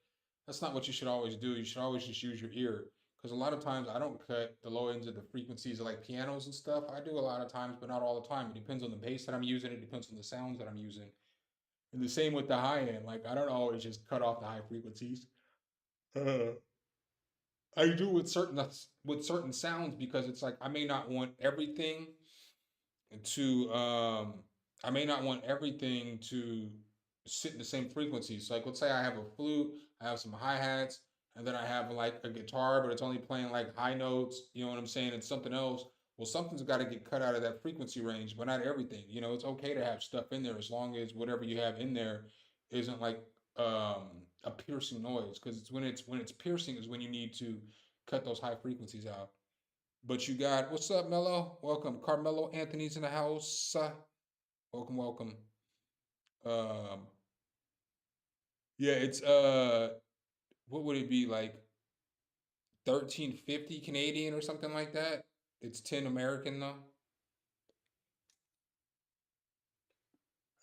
Speaker 1: that's not what you should always do. You should always just use your ear. Because a lot of times I don't cut the low ends of the frequencies of like pianos and stuff. I do a lot of times, but not all the time. It depends on the bass that I'm using, it depends on the sounds that I'm using. And the same with the high end. Like I don't always just cut off the high frequencies. Uh, I do with certain sounds because it's like to I may not want everything to sit in the same frequency. So like let's say I have a flute, I have some hi-hats, and then I have like a guitar, but it's only playing like high notes, you know what I'm saying, and something else. Well, something's got to get cut out of that frequency range, but not everything. It's okay to have stuff in there as long as whatever you have in there isn't like a piercing noise. Because it's piercing is when you need to cut those high frequencies out. But you got what's up, Mello? Welcome, Carmelo Anthony's in the house. Welcome, welcome. Um, yeah, it's what would it be like 1350 Canadian or something like that? It's 10 American though.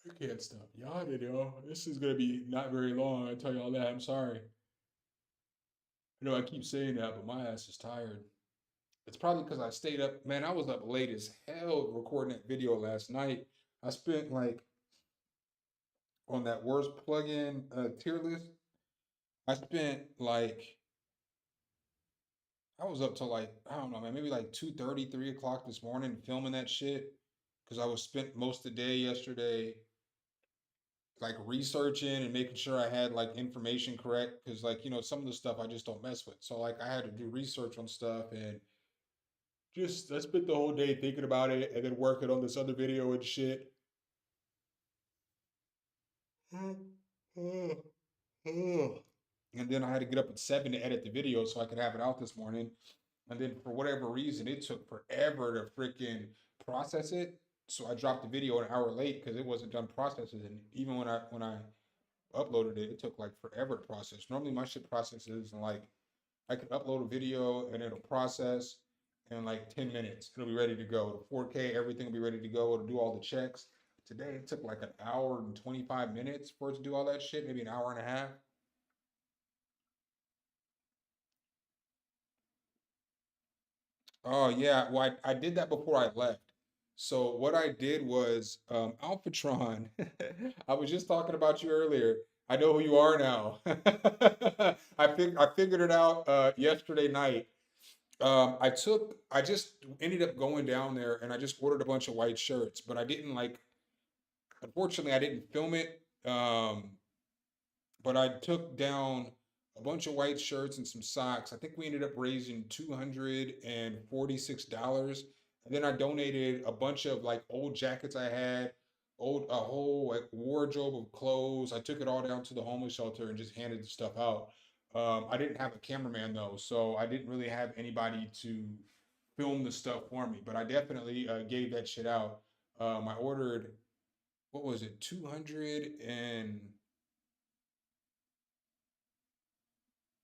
Speaker 1: I can't stop yawning, yo. This is gonna be not very long. I tell you all that. I'm sorry. I keep saying that, but my ass is tired. It's probably because I stayed up. Man, I was up late as hell recording that video last night. I spent like on that worst plugin tier list. I spent like I was up till like I don't know, man, maybe like 2:30, 3 o'clock this morning filming that shit because I was spent most of the day yesterday like researching and making sure I had like information correct because like some of the stuff I just don't mess with. So like I had to do research on stuff and just I spent the whole day thinking about it and then working on this other video and shit. And then I had to get up at 7 to edit the video so I could have it out this morning. And then for whatever reason, it took forever to freaking process it. So I dropped the video an hour late because it wasn't done processing. And even when I uploaded it, it took like forever to process. Normally my shit processes in like I can upload a video and it'll process in like 10 minutes. It'll be ready to go. The 4K, everything will be ready to go. It'll do all the checks. Today it took like an hour and 25 minutes for it to do all that shit, maybe an hour and a half. Oh yeah, well I did that before I left. So what I did was Alphatron. I was just talking about you earlier. I know who you are now. I figured it out yesterday night. I just ended up going down there and I just ordered a bunch of white shirts, but I didn't like. Unfortunately, I didn't film it. But I took down a bunch of white shirts and some socks. I think we ended up raising $246. And then I donated a bunch of like old jackets I had, a whole like wardrobe of clothes. I took it all down to the homeless shelter and just handed the stuff out. I didn't have a cameraman though, so I didn't really have anybody to film the stuff for me. But I definitely gave that shit out. I ordered, what was it, 200 and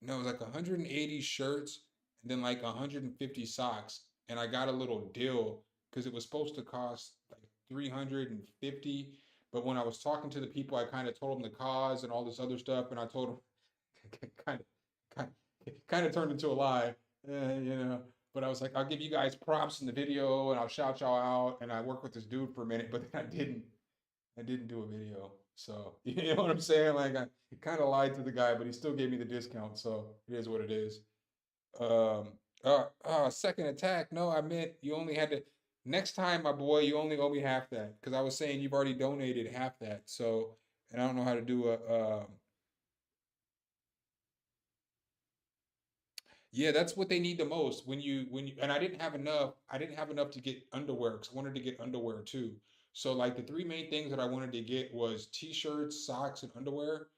Speaker 1: no, it was like 180 shirts and then like 150 socks. And I got a little deal because it was supposed to cost like 350. But when I was talking to the people, I kind of told them the cause and all this other stuff, and I told them kind of kind of turned into a lie, you know. But I was like, I'll give you guys props in the video, and I'll shout y'all out. And I worked with this dude for a minute, but then I didn't do a video. So you know what I'm saying? Like I kind of lied to the guy, but he still gave me the discount. So it is what it is. Second attack. No, I meant you only had to. Next time, my boy, you only owe me half that because I was saying you've already donated half that. So, and I don't know how to do a. Yeah, that's what they need the most. When you and I didn't have enough to get underwear because I wanted to get underwear too. So like the three main things that I wanted to get was t-shirts, socks, and underwear,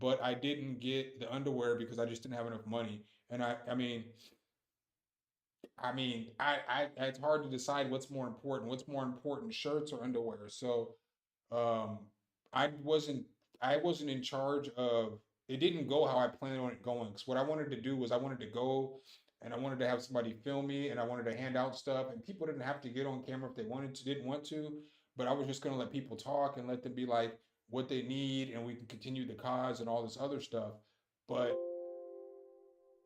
Speaker 1: but I didn't get the underwear because I just didn't have enough money. And it's hard to decide what's more important. What's more important, shirts or underwear? So um, I wasn't I wasn't in charge of it. Didn't go how I planned on it going. Because what I wanted to do was I wanted to go and I wanted to have somebody film me and I wanted to hand out stuff and people didn't have to get on camera if they wanted to, didn't want to. But I was just gonna let people talk and let them be like what they need and we can continue the cause and all this other stuff. But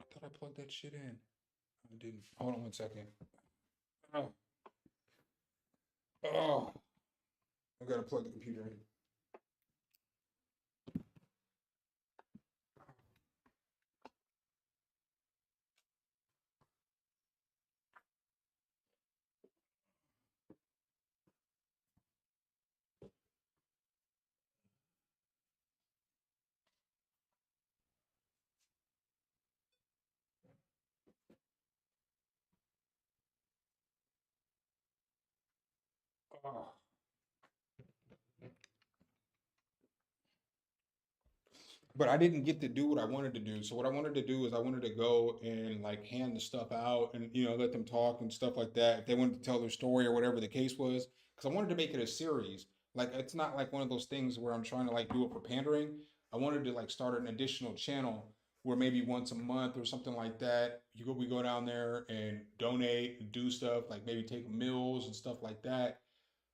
Speaker 1: I thought I plugged that shit in. I didn't. Hold on one second. Oh, oh, I gotta plug the computer in. Oh. But I didn't get to do what I wanted to do. So what I wanted to do is I wanted to go and like hand the stuff out and let them talk and stuff like that. If they wanted to tell their story or whatever the case was, because I wanted to make it a series. Like it's not like one of those things where I'm trying to like do it for pandering. I wanted to like start an additional channel where maybe once a month or something like that, we go down there and donate and do stuff like maybe take meals and stuff like that.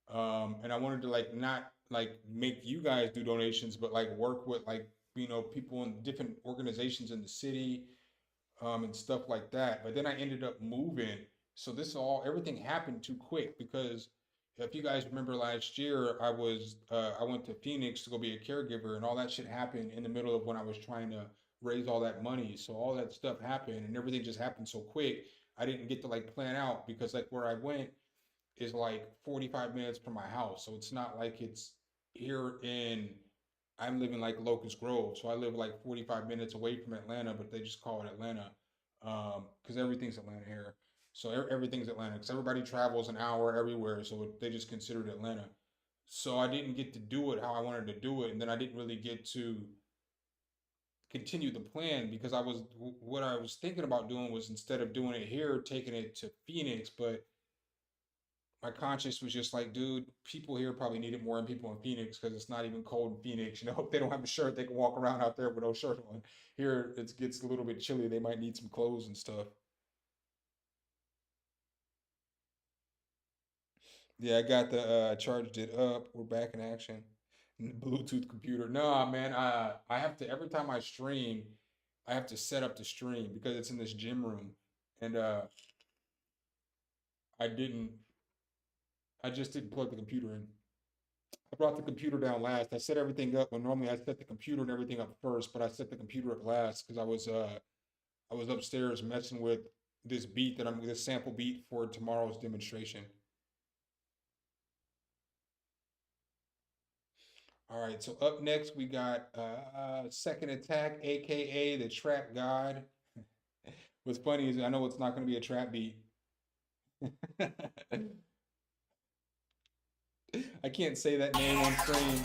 Speaker 1: And I wanted to like not like make you guys do donations, but like work with like people in different organizations in the city, and stuff like that. But then I ended up moving, so everything happened too quick because if you guys remember last year, I went to Phoenix to go be a caregiver, and all that shit happened in the middle of when I was trying to raise all that money. So all that stuff happened, and everything just happened so quick. I didn't get to like plan out because like where I went is like 45 minutes from my house. So it's not like it's here in, I'm living like Locust Grove. So I live like 45 minutes away from Atlanta, but they just call it Atlanta because everything's Atlanta here. So everything's Atlanta because everybody travels an hour everywhere. So they just consider it Atlanta. So I didn't get to do it how I wanted to do it. And then I didn't really get to continue the plan because what I was thinking about doing was instead of doing it here, taking it to Phoenix, but my conscience was just like, dude, people here probably need it more than people in Phoenix because it's not even cold in Phoenix. If they don't have a shirt, they can walk around out there with no shirt on. Here, it gets a little bit chilly. They might need some clothes and stuff. Yeah, I got charged it up. We're back in action. Bluetooth computer. Nah, man. I have to every time I stream, I have to set up the stream because it's in this gym room, and I didn't. I just didn't plug the computer in. I brought the computer down last. I set everything up when normally I set the computer and everything up first, but I set the computer up last because I was upstairs messing with this sample beat for tomorrow's demonstration. All right, so up next we got Second Attack, aka the Trap God. What's funny is I know it's not going to be a trap beat. I can't say that name on stream.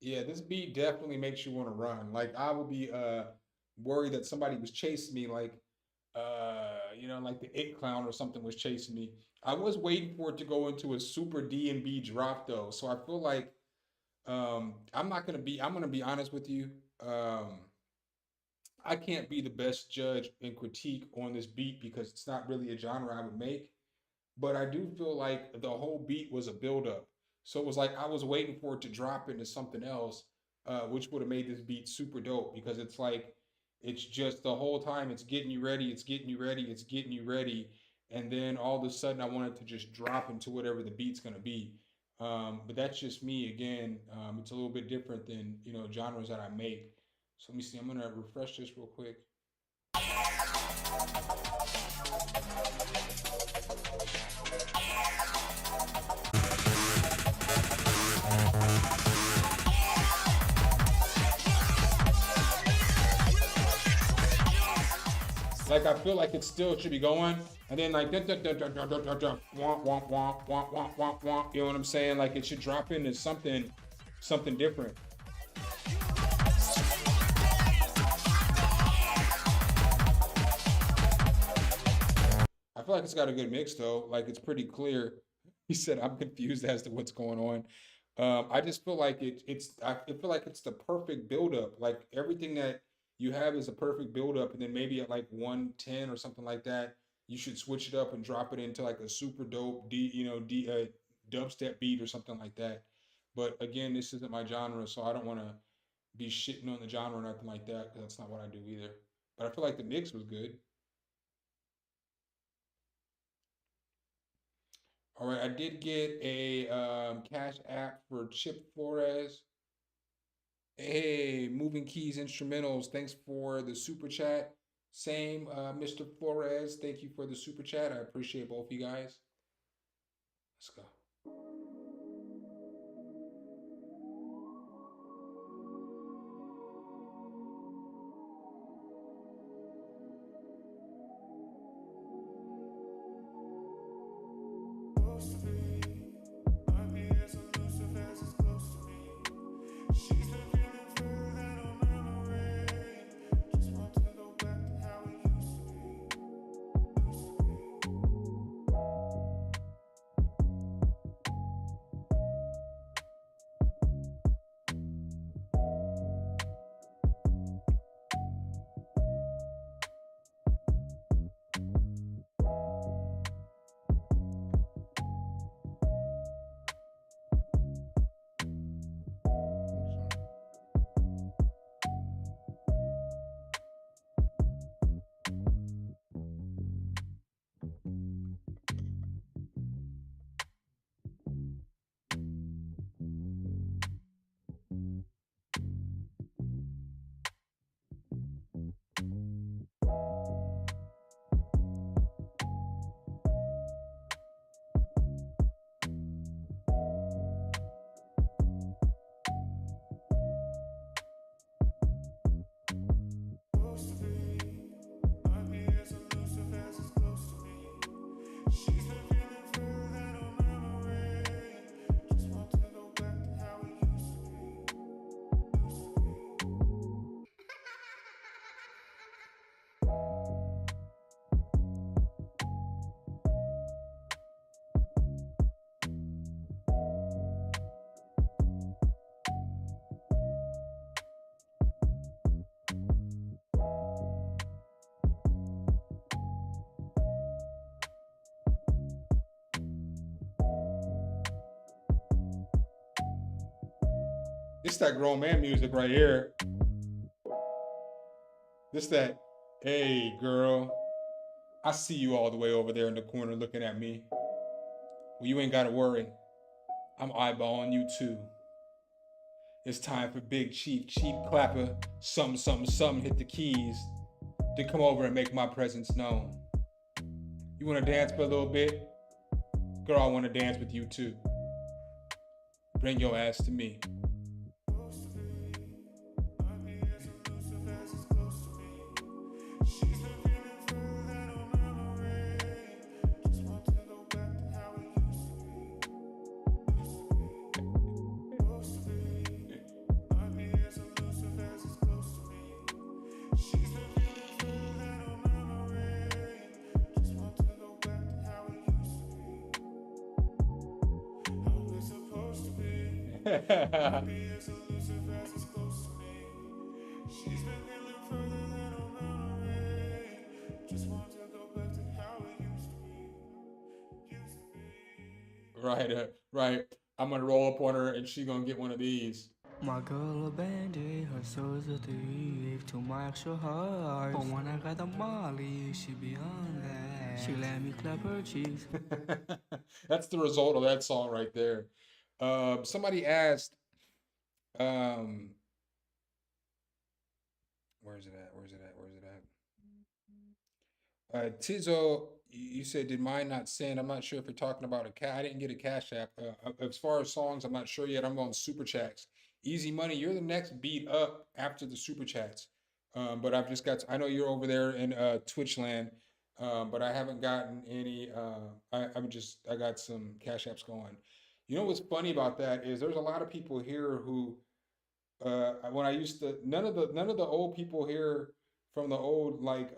Speaker 1: Yeah, this beat definitely makes you want to run. Like I would be worried that somebody was chasing me, like like the It Clown or something was chasing me. I was waiting for it to go into a super D and B drop though, so I feel like I'm gonna be honest with you. Um, I can't be the best judge and critique on this beat because it's not really a genre I would make. But I do feel like the whole beat was a build-up. So it was like I was waiting for it to drop into something else, which would have made this beat super dope because it's like it's just the whole time it's getting you ready, it's getting you ready, it's getting you ready, and then all of a sudden I wanted to just drop into whatever the beat's gonna be. But that's just me again. It's a little bit different than genres that I make. So let me see. I'm gonna refresh this real quick. Like I feel like it still should be going, and then like womp womp womp womp womp womp womp. You know what I'm saying? Like it should drop into something different. I feel like it's got a good mix though. Like it's pretty clear. He said, "I'm confused as to what's going on." I just feel like I feel like it's the perfect buildup. Like everything that you have is a perfect buildup, and then maybe at like 110 or something like that, you should switch it up and drop it into like a super dope dubstep beat or something like that. But again, this isn't my genre, so I don't want to be shitting on the genre or nothing like that because that's not what I do either. But I feel like the mix was good. All right, I did get a cash app for Chip Flores. Hey, Moving Keys Instrumentals, thanks for the super chat. Same, Mr. Flores, thank you for the super chat. I appreciate both you guys. Let's go. It's that grown man music right here. This that, hey girl, I see you all the way over there in the corner looking at me. Well, you ain't gotta worry. I'm eyeballing you too. It's time for Big Chief, Chief Clapper, something, hit the keys to come over and make my presence known. You wanna dance for a little bit? Girl, I wanna dance with you too. Bring your ass to me. Right, right. I'm gonna roll up on her and she gonna get one of these.
Speaker 10: My girl abandoned her soul's a thief to my actual heart. But when I got the Molly, she beyond that. She let me clap her cheeks.
Speaker 1: That's the result of that song right there. Somebody asked, where's it at? Tizo, you said, did mine not send? I'm not sure if you're talking about I didn't get a cash app. As far as songs, I'm not sure yet. I'm going super chats. Easy Money, you're the next beat up after the super chats. But I've just got, I know you're over there in Twitch land, but I haven't gotten any, I got some cash apps going. You know what's funny about that is there's a lot of people here who, when I used to, none of the old people here from the old, like,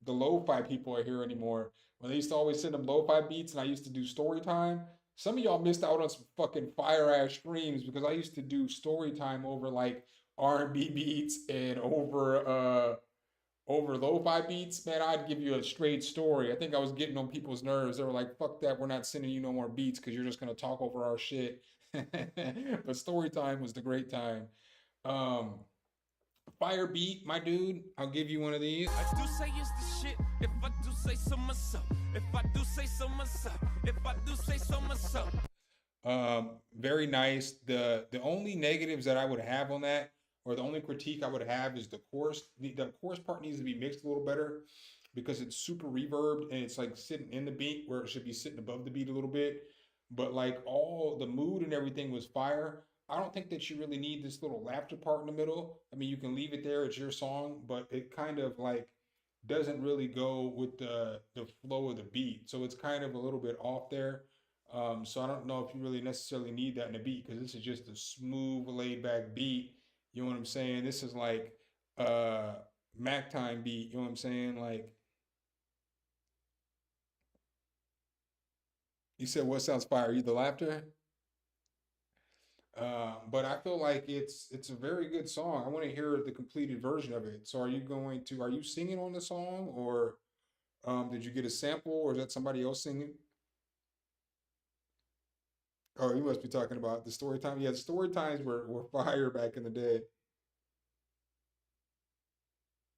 Speaker 1: the lo-fi people are here anymore. When they used to always send them lo-fi beats and I used to do story time, some of y'all missed out on some fucking fire ass streams because I used to do story time over like R&B beats and over lo-fi beats. Man, I'd give you a straight story. I think I was getting on people's nerves. They were like, fuck that, we're not sending you no more beats because you're just gonna talk over our shit. But story time was the great time. Fire beat, my dude. I'll give you one of these.
Speaker 8: I do say it's the shit if I do say so myself. If I do say so myself. If I do say so myself.
Speaker 1: Very nice. The only negatives that I would have on that, or the only critique I would have, is the chorus. The chorus part needs to be mixed a little better because it's super reverbed and it's like sitting in the beat where it should be sitting above the beat a little bit. But like all the mood and everything was fire. I don't think that you really need this little laughter part in the middle. I mean, you can leave it there, it's your song, but it kind of like doesn't really go with the flow of the beat. So it's kind of a little bit off there. So I don't know if you really necessarily need that in a beat because this is just a smooth, laid back beat. You know what I'm saying? This is like Mac time beat. You know what I'm saying? Like, you said what sounds fire? You the laughter? But I feel like it's a very good song. I want to hear the completed version of it. So are you singing on the song, or did you get a sample, or is that somebody else singing? Oh, you must be talking about the story time. Yeah, the story times were fire back in the day.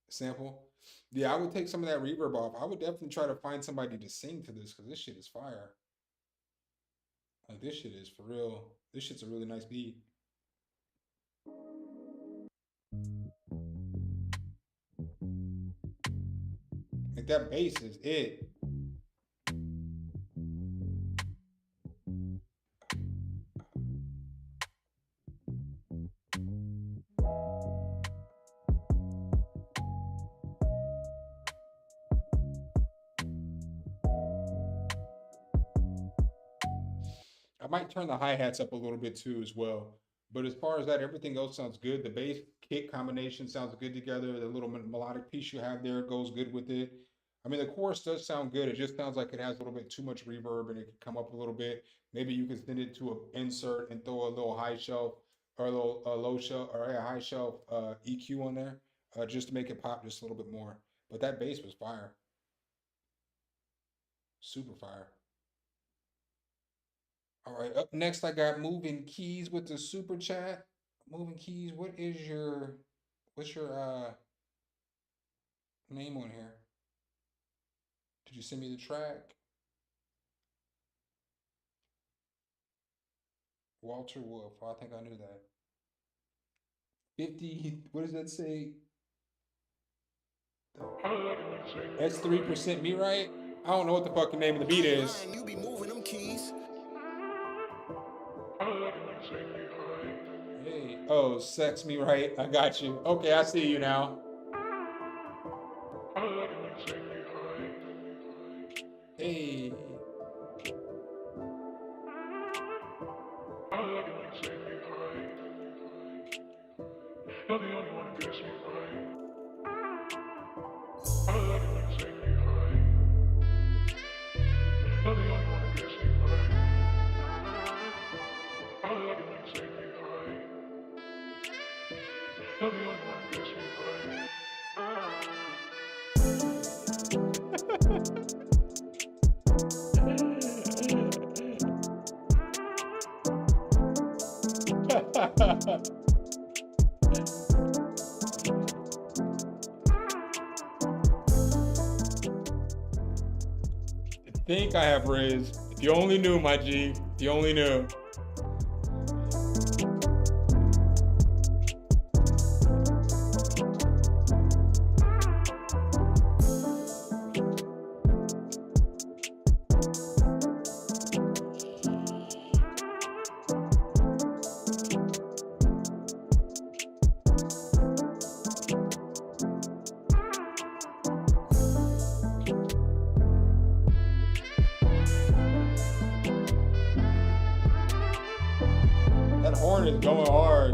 Speaker 1: Sample. Yeah, I would take some of that reverb off. I would definitely try to find somebody to sing to this because this shit is fire. Like this shit is for real. This shit's a really nice beat. Like that bass is it. I might turn the hi-hats up a little bit too as well. But as far as that, everything else sounds good. The bass kick combination sounds good together. The little melodic piece you have there goes good with it. I mean, the chorus does sound good. It just sounds like it has a little bit too much reverb and it could come up a little bit. Maybe you could send it to an insert and throw a little high shelf or a little low shelf or a high shelf EQ on there just to make it pop just a little bit more. But that bass was fire. Super fire. All right, up next I got Moving Keys with the super chat. Moving Keys, what's your name on here? Did you send me the track? Walter Wolf. Oh, I think I knew that. 50, what does that say? That's 3% me, right? I don't know what the fucking name of the beat is.
Speaker 11: You be moving them keys.
Speaker 1: Hey, oh, sex me right. I got you. Okay, I see you now. Hey.
Speaker 6: You're the only one who gets me right. You're the only one who gets me right. You're the only one who gets me right. You're the only one who gets me right.
Speaker 1: I think I have Riz. If you only knew, my G. If you only knew. That horn is going hard.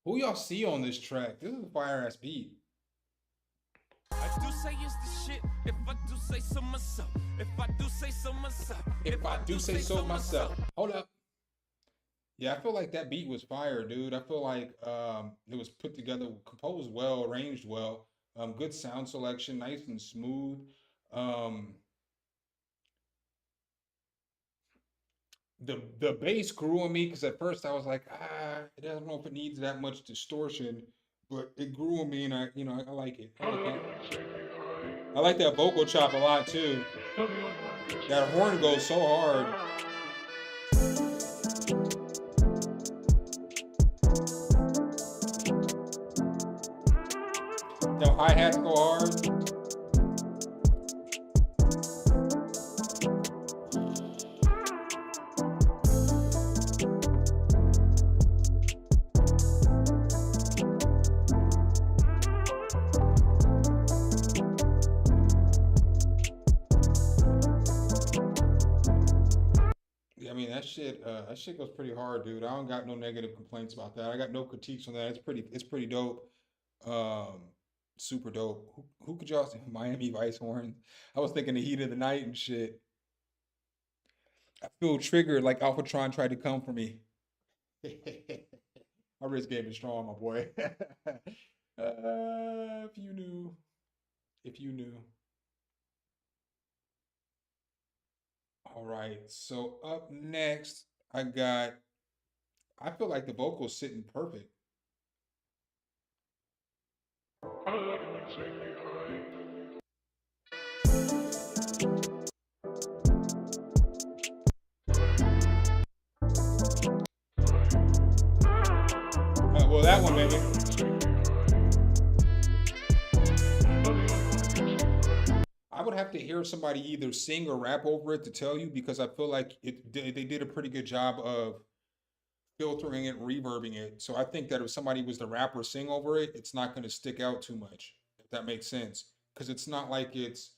Speaker 1: Who y'all see on this track? This is a fire ass beat.
Speaker 12: I do say it's the shit. If I do say so myself. If I do say so myself.
Speaker 1: If I do say so myself. Hold up. Yeah, I feel like that beat was fire, dude. I feel like it was put together, composed well, arranged well. Good sound selection, nice and smooth. the bass grew on me because at first I was like, I don't know if it needs that much distortion, but it grew on me, and I like it. I like it. I like that vocal chop a lot too. That horn goes so hard. The hi-hats go hard. Yeah, I mean that shit goes pretty hard, dude. I don't got no negative complaints about that. I got no critiques on that. It's pretty dope. Um, Super dope. Who could y'all say? Miami Vice horn. I was thinking the heat of the night and shit. I feel triggered like Alphatron tried to come for me. My wrist game is strong, my boy. If you knew. If you knew. All right. So up next, I feel like the vocals sitting perfect. Well, that one, maybe. I would have to hear somebody either sing or rap over it to tell you because I feel like they did a pretty good job of filtering it, reverbing it. So I think that if somebody was the rapper sing over it, it's not going to stick out too much, if that makes sense. Because it's not like it's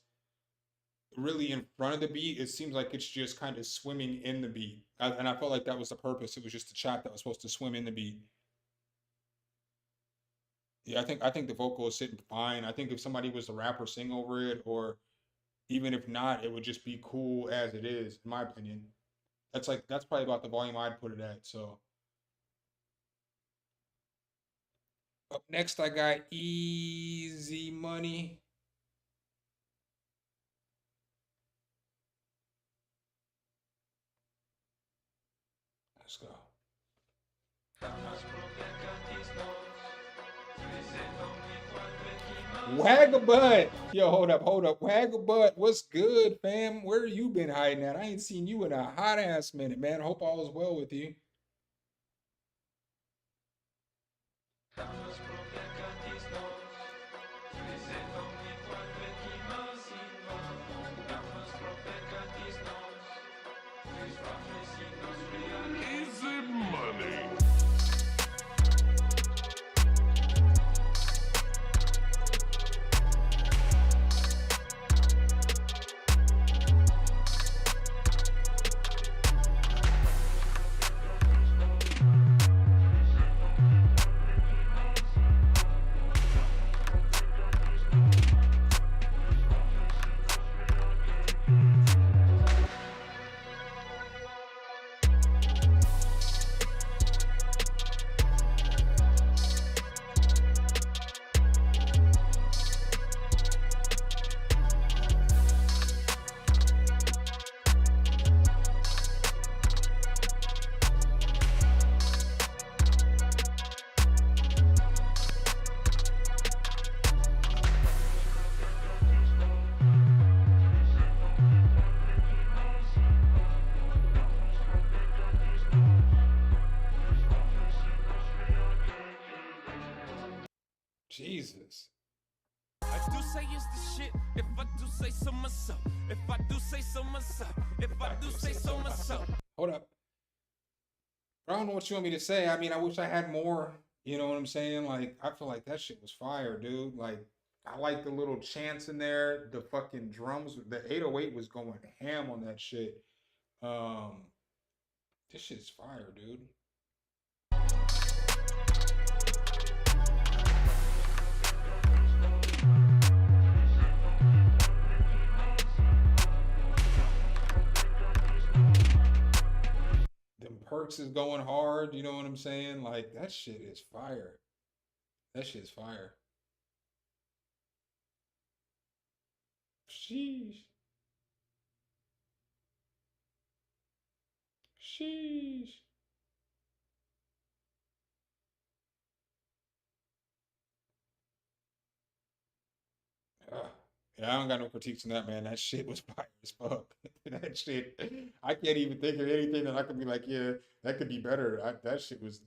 Speaker 1: really in front of the beat. It seems like it's just kind of swimming in the beat. And I felt like that was the purpose. It was just a chop that was supposed to swim in the beat. Yeah, I think the vocal is sitting fine. I think if somebody was the rapper sing over it, or even if not, it would just be cool as it is, in my opinion. That's probably about the volume I'd put it at. So up next I got Easy Money. Let's go. Wagabut. Yo, hold up. Wagabut, what's good, fam? Where you been hiding at? I ain't seen you in a hot ass minute, man. Hope all is well with you.
Speaker 6: Easy money.
Speaker 1: Jesus.
Speaker 12: I do say it's the shit if I do say so myself. If I do say so myself. If I do say so myself.
Speaker 1: Hold up. I don't know what you want me to say. I mean, I wish I had more. You know what I'm saying? Like, I feel like that shit was fire, dude. Like, I like the little chants in there. The fucking drums, the 808 was going ham on that shit. Um, this shit's fire, dude. Them perks is going hard, you know what I'm saying? Like, that shit is fire. That shit's fire. Sheesh. Sheesh. Yeah, I don't got no critiques on that, man. That shit was fire as fuck. That shit, I can't even think of anything that I could be like, yeah, that could be better. That shit was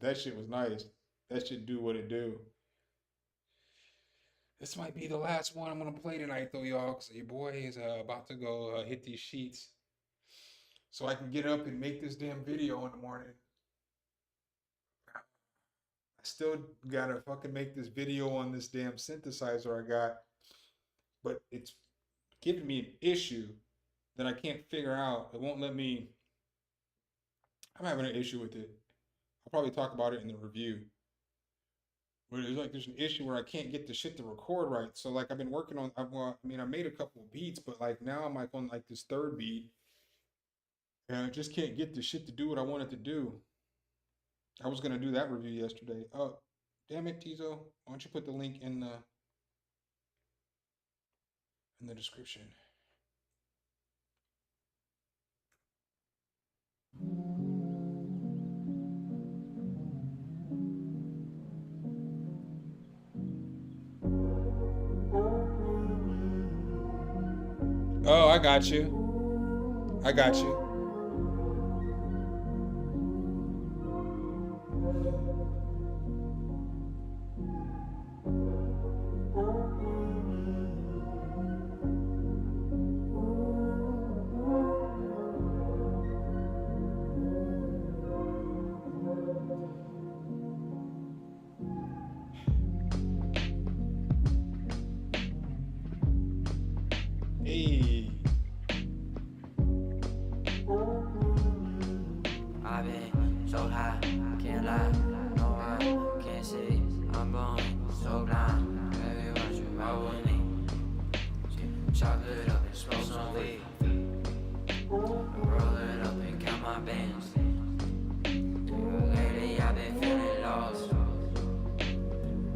Speaker 1: nice. That shit do what it do. This might be the last one I'm gonna play tonight, though, y'all, because your boy is about to go hit these sheets, so I can get up and make this damn video in the morning. I still gotta fucking make this video on this damn synthesizer I got, but it's giving me an issue that I can't figure out. It won't let me. I'm having an issue with it. I'll probably talk about it in the review. But it's like there's an issue where I can't get the shit to record right. So like I've been working on. I made a couple of beats, but like now I'm like on like this third beat, and I just can't get the shit to do what I want it to do. I was gonna do that review yesterday. Oh, damn it, Tizo! Why don't you put the link in the description? Oh, I got you. I got you. Hey.
Speaker 8: I've been so high, can't lie, no I can't see. I'm going so blind, baby, why you roll with me? Chop it up and smoke some weed. Roll it up and count my bands. Lately I've been feeling lost.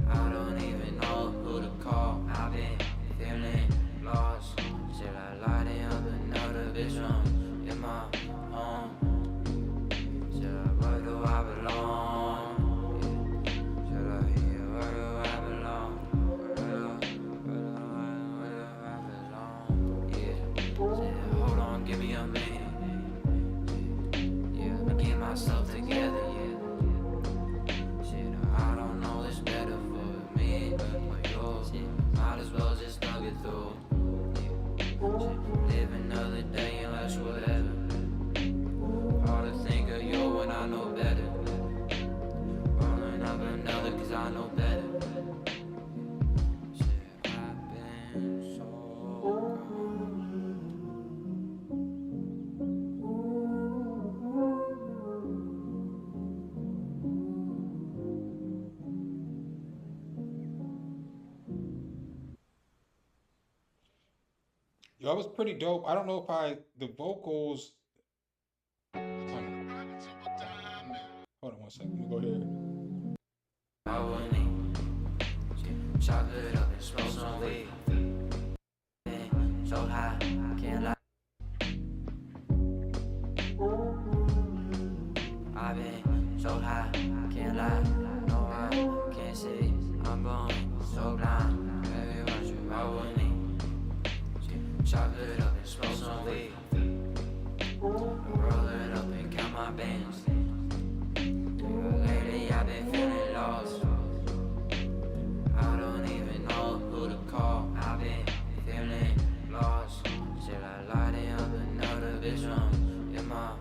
Speaker 8: I don't even know who to call. I've been feeling lost. Till I light it up another vision in my home. Where do I belong? Till I hear where do I belong? Where do I belong? Yeah. Say, hold on, give me a minute. Yeah, let me get myself together. Yeah. Shit, I don't know what's better for me or you. Might as well just thug it through. Yeah. Shit, live another day unless whatever. Hard to think of you when I know better. Rolling up another cause I know better. Shit, I've been so
Speaker 1: Yo, that was pretty dope. I don't know if the vocals. Hold on one second. Let me go here.
Speaker 8: chop it up and smoke some weed. So high, can't lie. I've been so high, can't lie. No, I can't see. I'm going so blind. Baby, why you roll with me? Chop it up and smoke some weed. Roll it up and count my bands. Lately I've been feeling lost. I don't even know who to call. I've been feeling lost. Till I light it up another vision in my.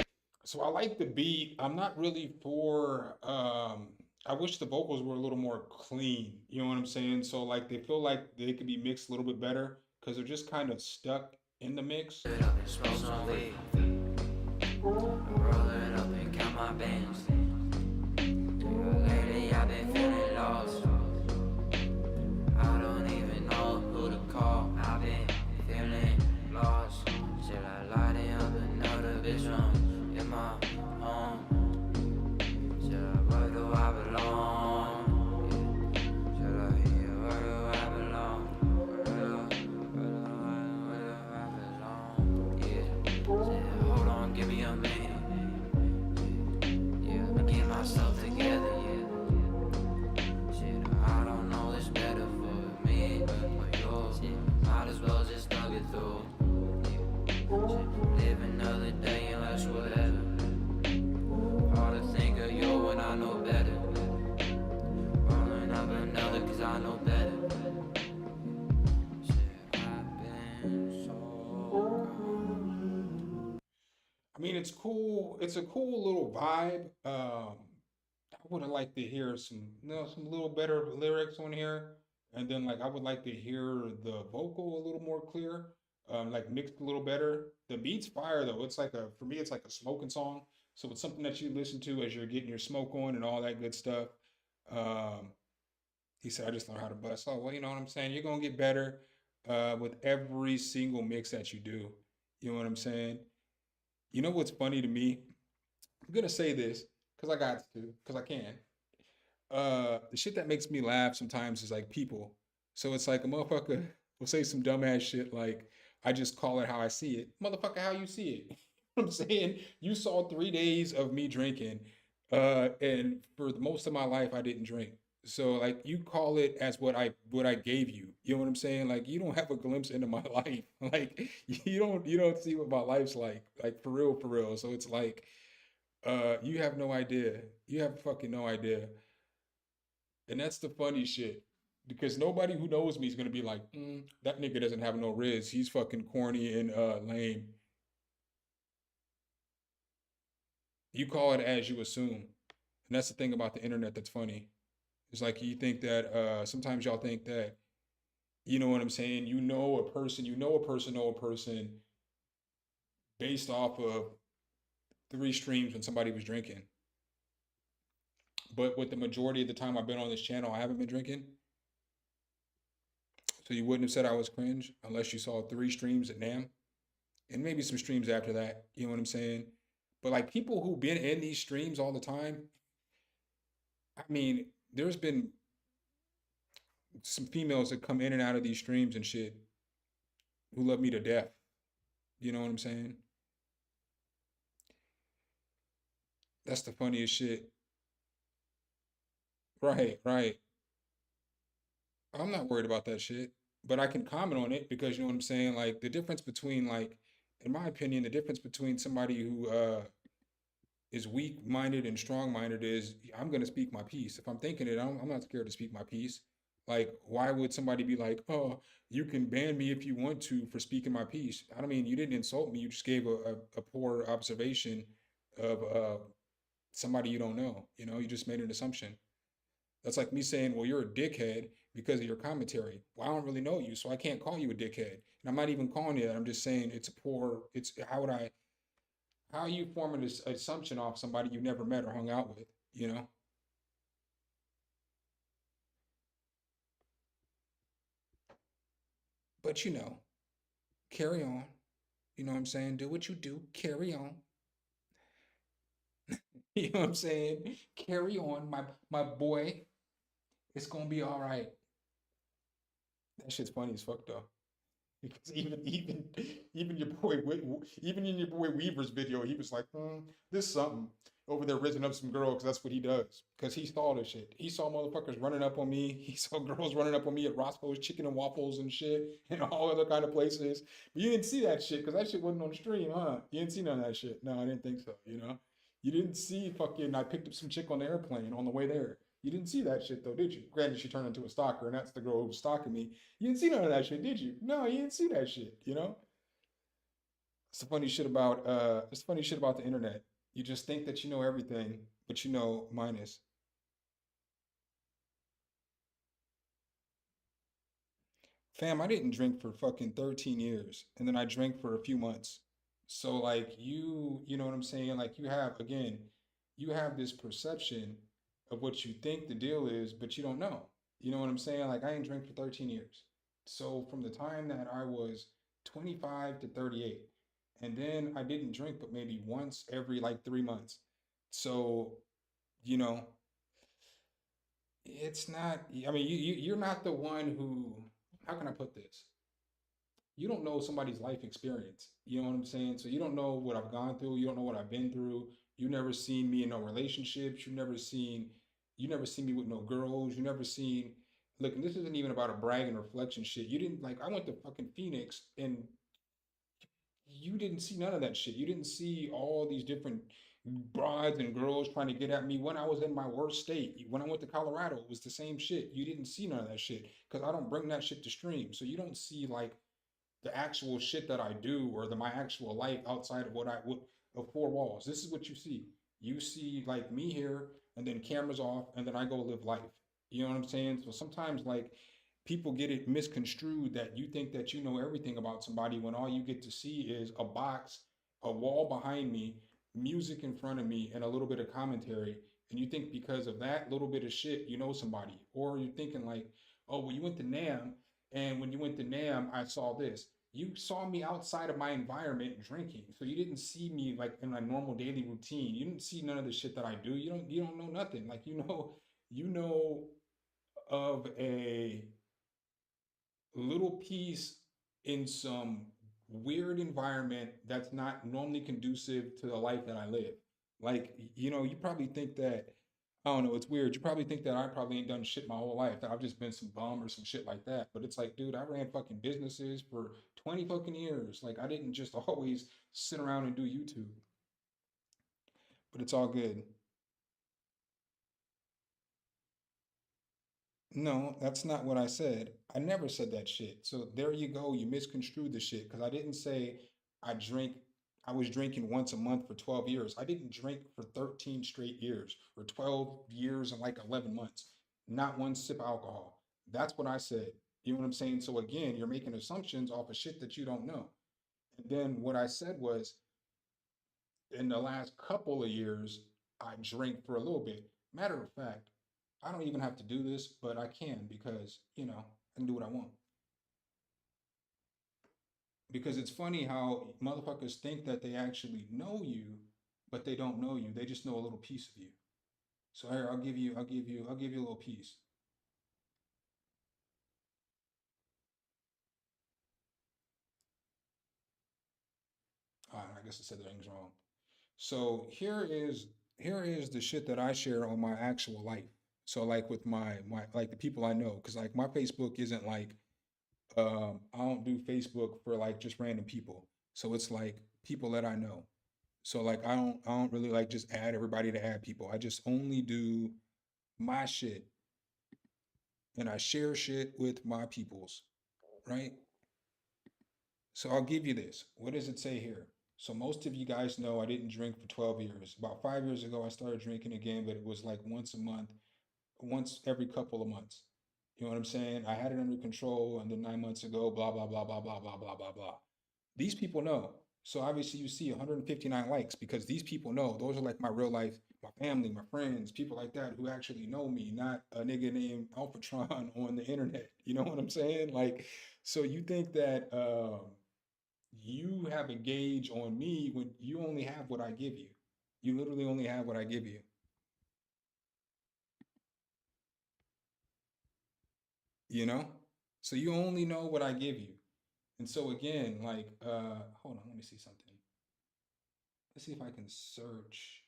Speaker 1: So I like the beat. I'm not really for. I wish the vocals were a little more clean. You know what I'm saying? So like they feel like they could be mixed a little bit better because they're just kind of stuck in the mix.
Speaker 8: Roll it up and smoke some weed. Roll it up and count my bands. Lately I've been feeling lost. I don't even know who to call. I've been feeling lost. Till I light it up another vision in my home. Till where do I belong? Till I hear where do I belong? Where do I belong? Yeah. Say, hold on, give me a minute. I know better. Rolling up another cause I know better. Shit, I've been so
Speaker 1: I mean, it's cool. It's a cool little vibe. I would have liked to hear some, some little better lyrics on here, and then like I would like to hear the vocal a little more clear, like mixed a little better. The beat's fire though. It's like a for me, it's like a smoking song. So it's something that you listen to as you're getting your smoke on and all that good stuff. Um, he said, "I just learned how to bust." Oh well, you know what I'm saying. You're gonna get better with every single mix that you do. You know what I'm saying? You know what's funny to me? I'm gonna say this because I got to, because I can. The shit that makes me laugh sometimes is like people. So it's like a motherfucker will say some dumbass shit like, I just call it how I see it. Motherfucker, how you see it. I'm saying you saw 3 days of me drinking, and for the most of my life I didn't drink. So like you call it as what I gave you. You know what I'm saying? Like you don't have a glimpse into my life. Like you don't see what my life's like for real, for real. So it's like you have no idea. You have fucking no idea. And that's the funny shit. Because nobody who knows me is gonna be like, that nigga doesn't have no riz. He's fucking corny and lame. You call it as you assume. And that's the thing about the internet that's funny. It's like you think that sometimes y'all think that, you know what I'm saying, you know a person, know a person based off of 3 streams when somebody was drinking. But with the majority of the time I've been on this channel, I haven't been drinking. So you wouldn't have said I was cringe unless you saw 3 streams at NAM and maybe some streams after that. You know what I'm saying? But like people who've been in these streams all the time, I mean, there's been some females that come in and out of these streams and shit who love me to death. You know what I'm saying? That's the funniest shit. Right, right. I'm not worried about that shit, but I can comment on it because you know what I'm saying? Like the difference between like in my opinion, the difference between somebody who is weak-minded and strong-minded is I'm gonna speak my piece. If I'm thinking it, I'm not scared to speak my piece. Like, why would somebody be like, "Oh, you can ban me if you want to for speaking my piece"? I don't mean you didn't insult me. You just gave a poor observation of somebody you don't know. You know, you just made an assumption. That's like me saying, "Well, you're a dickhead because of your commentary." Well, I don't really know you, so I can't call you a dickhead. And I'm not even calling you that. I'm just saying it's a poor. It's how would I? How are you forming this assumption off somebody you never met or hung out with? You know. But you know, carry on. You know what I'm saying? Do what you do. Carry on. You know what I'm saying? Carry on, my boy. It's gonna be all right. That shit's funny as fuck though. Because even your boy even in your boy Weaver's video, he was like, this something over there rizzing up some girl because that's what he does. Because he saw this shit. He saw motherfuckers running up on me. He saw girls running up on me at Roscoe's Chicken and Waffles and shit and all other kind of places. But you didn't see that shit because that shit wasn't on the stream, huh? You didn't see none of that shit. No, I didn't think so. You know, you didn't see fucking. I picked up some chick on the airplane on the way there. You didn't see that shit though, did you? Granted, she turned into a stalker, and that's the girl who was stalking me. You didn't see none of that shit, did you? No, you didn't see that shit. You know, it's the funny shit about the internet. You just think that you know everything, but you know minus. Fam, I didn't drink for fucking 13 years, and then I drank for a few months. So like you know what I'm saying? Like you have again, you have this perception of what you think the deal is, but you don't know. You know what I'm saying? Like I didn't drink for 13 years. So from the time that I was 25 to 38, and then I didn't drink but maybe once every like 3 months. So, you know, it's not, I mean, you're not the one who, how can I put this? You don't know somebody's life experience. You know what I'm saying? So you don't know what I've gone through. You don't know what I've been through. You never seen me in no relationships. You never seen me with no girls. You never seen, look, and this isn't even about a brag and reflection shit. You didn't like, I went to fucking Phoenix and you didn't see none of that shit. You didn't see all these different Brides and girls trying to get at me when I was in my worst state. When I went to Colorado, it was the same shit. You didn't see none of that shit because I don't bring that shit to stream. So you don't see like the actual shit that I do or my actual life outside of what I would of four walls. This is what you see. You see like me here and then cameras off and then I go live life. You know what I'm saying? So sometimes like people get it misconstrued that you think that you know everything about somebody when all you get to see is a box, a wall behind me, music in front of me, and a little bit of commentary. And you think because of that little bit of shit, you know somebody. Or you're thinking like, oh, well, you went to NAM, and when you went to NAM, I saw this. You saw me outside of my environment drinking. So you didn't see me like in my normal daily routine. You didn't see none of the shit that I do. You don't know nothing. Like you know of a little piece in some weird environment that's not normally conducive to the life that I live. Like, you probably think that, I don't know, it's weird. You probably think that I probably ain't done shit my whole life, that I've just been some bum or some shit like that. But it's like, dude, I ran fucking businesses for 20 fucking years. Like, I didn't just always sit around and do YouTube, but it's all good. No, that's not what I said. I never said that shit. So there you go. You misconstrued the shit because I didn't say I drink. I was drinking once a month for 12 years. I didn't drink for 13 straight years or 12 years and like 11 months. Not one sip of alcohol. That's what I said. You know what I'm saying? So again, you're making assumptions off of shit that you don't know. And then what I said was in the last couple of years, I drank for a little bit. Matter of fact, I don't even have to do this, but I can because, I can do what I want. Because it's funny how motherfuckers think that they actually know you, but they don't know you. They just know a little piece of you. So here, I'll give you a little piece. I guess I said the things wrong. So here is the shit that I share on my actual life. So like with my like the people I know, because like my Facebook isn't like I don't do Facebook for like just random people. So it's like people that I know. So like I don't really like just add everybody to add people. I just only do my shit and I share shit with my peoples, right? So I'll give you this. What does it say here? So most of you guys know I didn't drink for 12 years. About 5 years ago, I started drinking again, but it was like once a month, once every couple of months. You know what I'm saying? I had it under control, and then 9 months ago, blah, blah, blah, blah, blah, blah, blah, blah, blah. These people know. So obviously you see 159 likes because these people know. Those are like my real life, my family, my friends, people like that who actually know me, not a nigga named Alphatron on the internet. You know what I'm saying? Like, so you think that you have a gauge on me when you only have what I give you. You literally only have what I give you, you know? So you only know what I give you. And so again, like, hold on, let me see something. Let's see if I can search.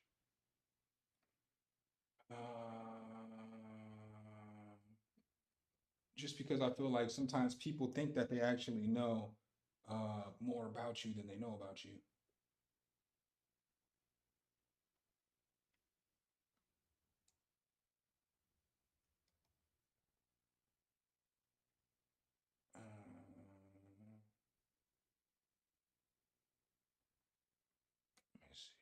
Speaker 1: Just because I feel like sometimes people think that they actually know more about you than they know about you. Let me see.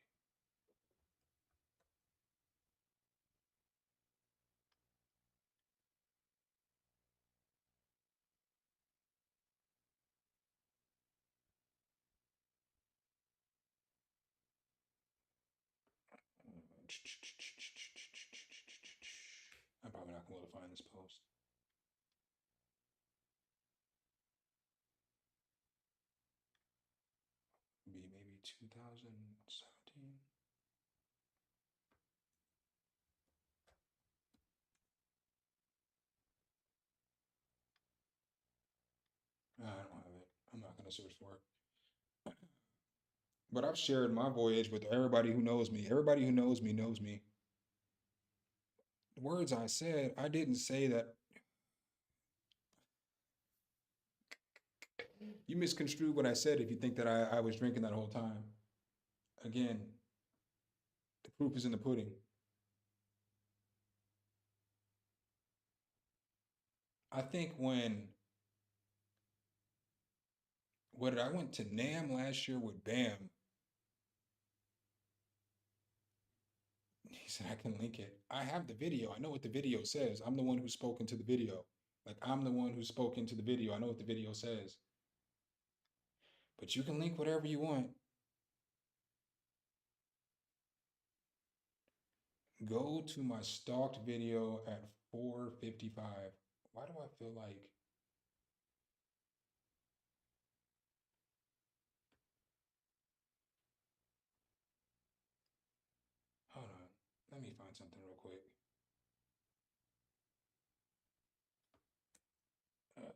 Speaker 1: I'm probably not gonna be able to find this post. Be maybe 2017. I don't have it. I'm not gonna search for it. But I've shared my voyage with everybody who knows me. Everybody who knows me knows me. The words I said, I didn't say that. You misconstrued what I said if you think that I was drinking that whole time. Again, Proof is in the pudding. I think when I went to Nam last year with Bam. He said I can link it. I have the video. I know what the video says. I'm the one who spoke into the video. Like I'm the one who spoke into the video. I know what the video says. But you can link whatever you want. Go to my stalked video at 4:55. Why do I feel like hold on. Let me find something real quick. Damn,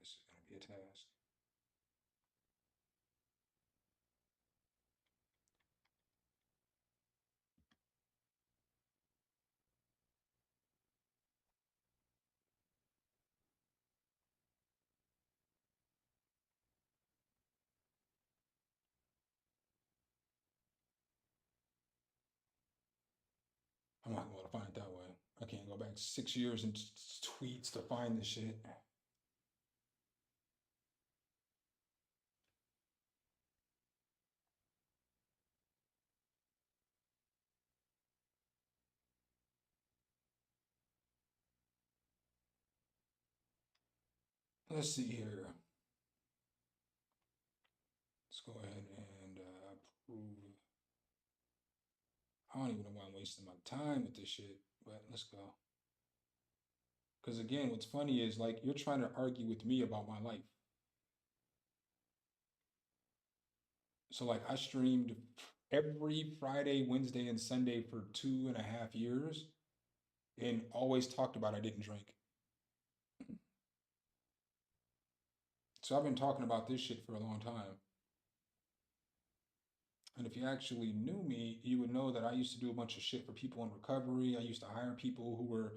Speaker 1: this is gonna be a task. I'm not gonna find it that way. I can't go back 6 years and tweets to find this shit. Let's see here. Let's go ahead and approve. I don't even know why I'm wasting my time with this shit, but let's go. Because again, what's funny is like you're trying to argue with me about my life. So like I streamed every Friday, Wednesday, and Sunday for 2.5 years and always talked about I didn't drink. So I've been talking about this shit for a long time. And if you actually knew me, you would know that I used to do a bunch of shit for people in recovery. I used to hire people who were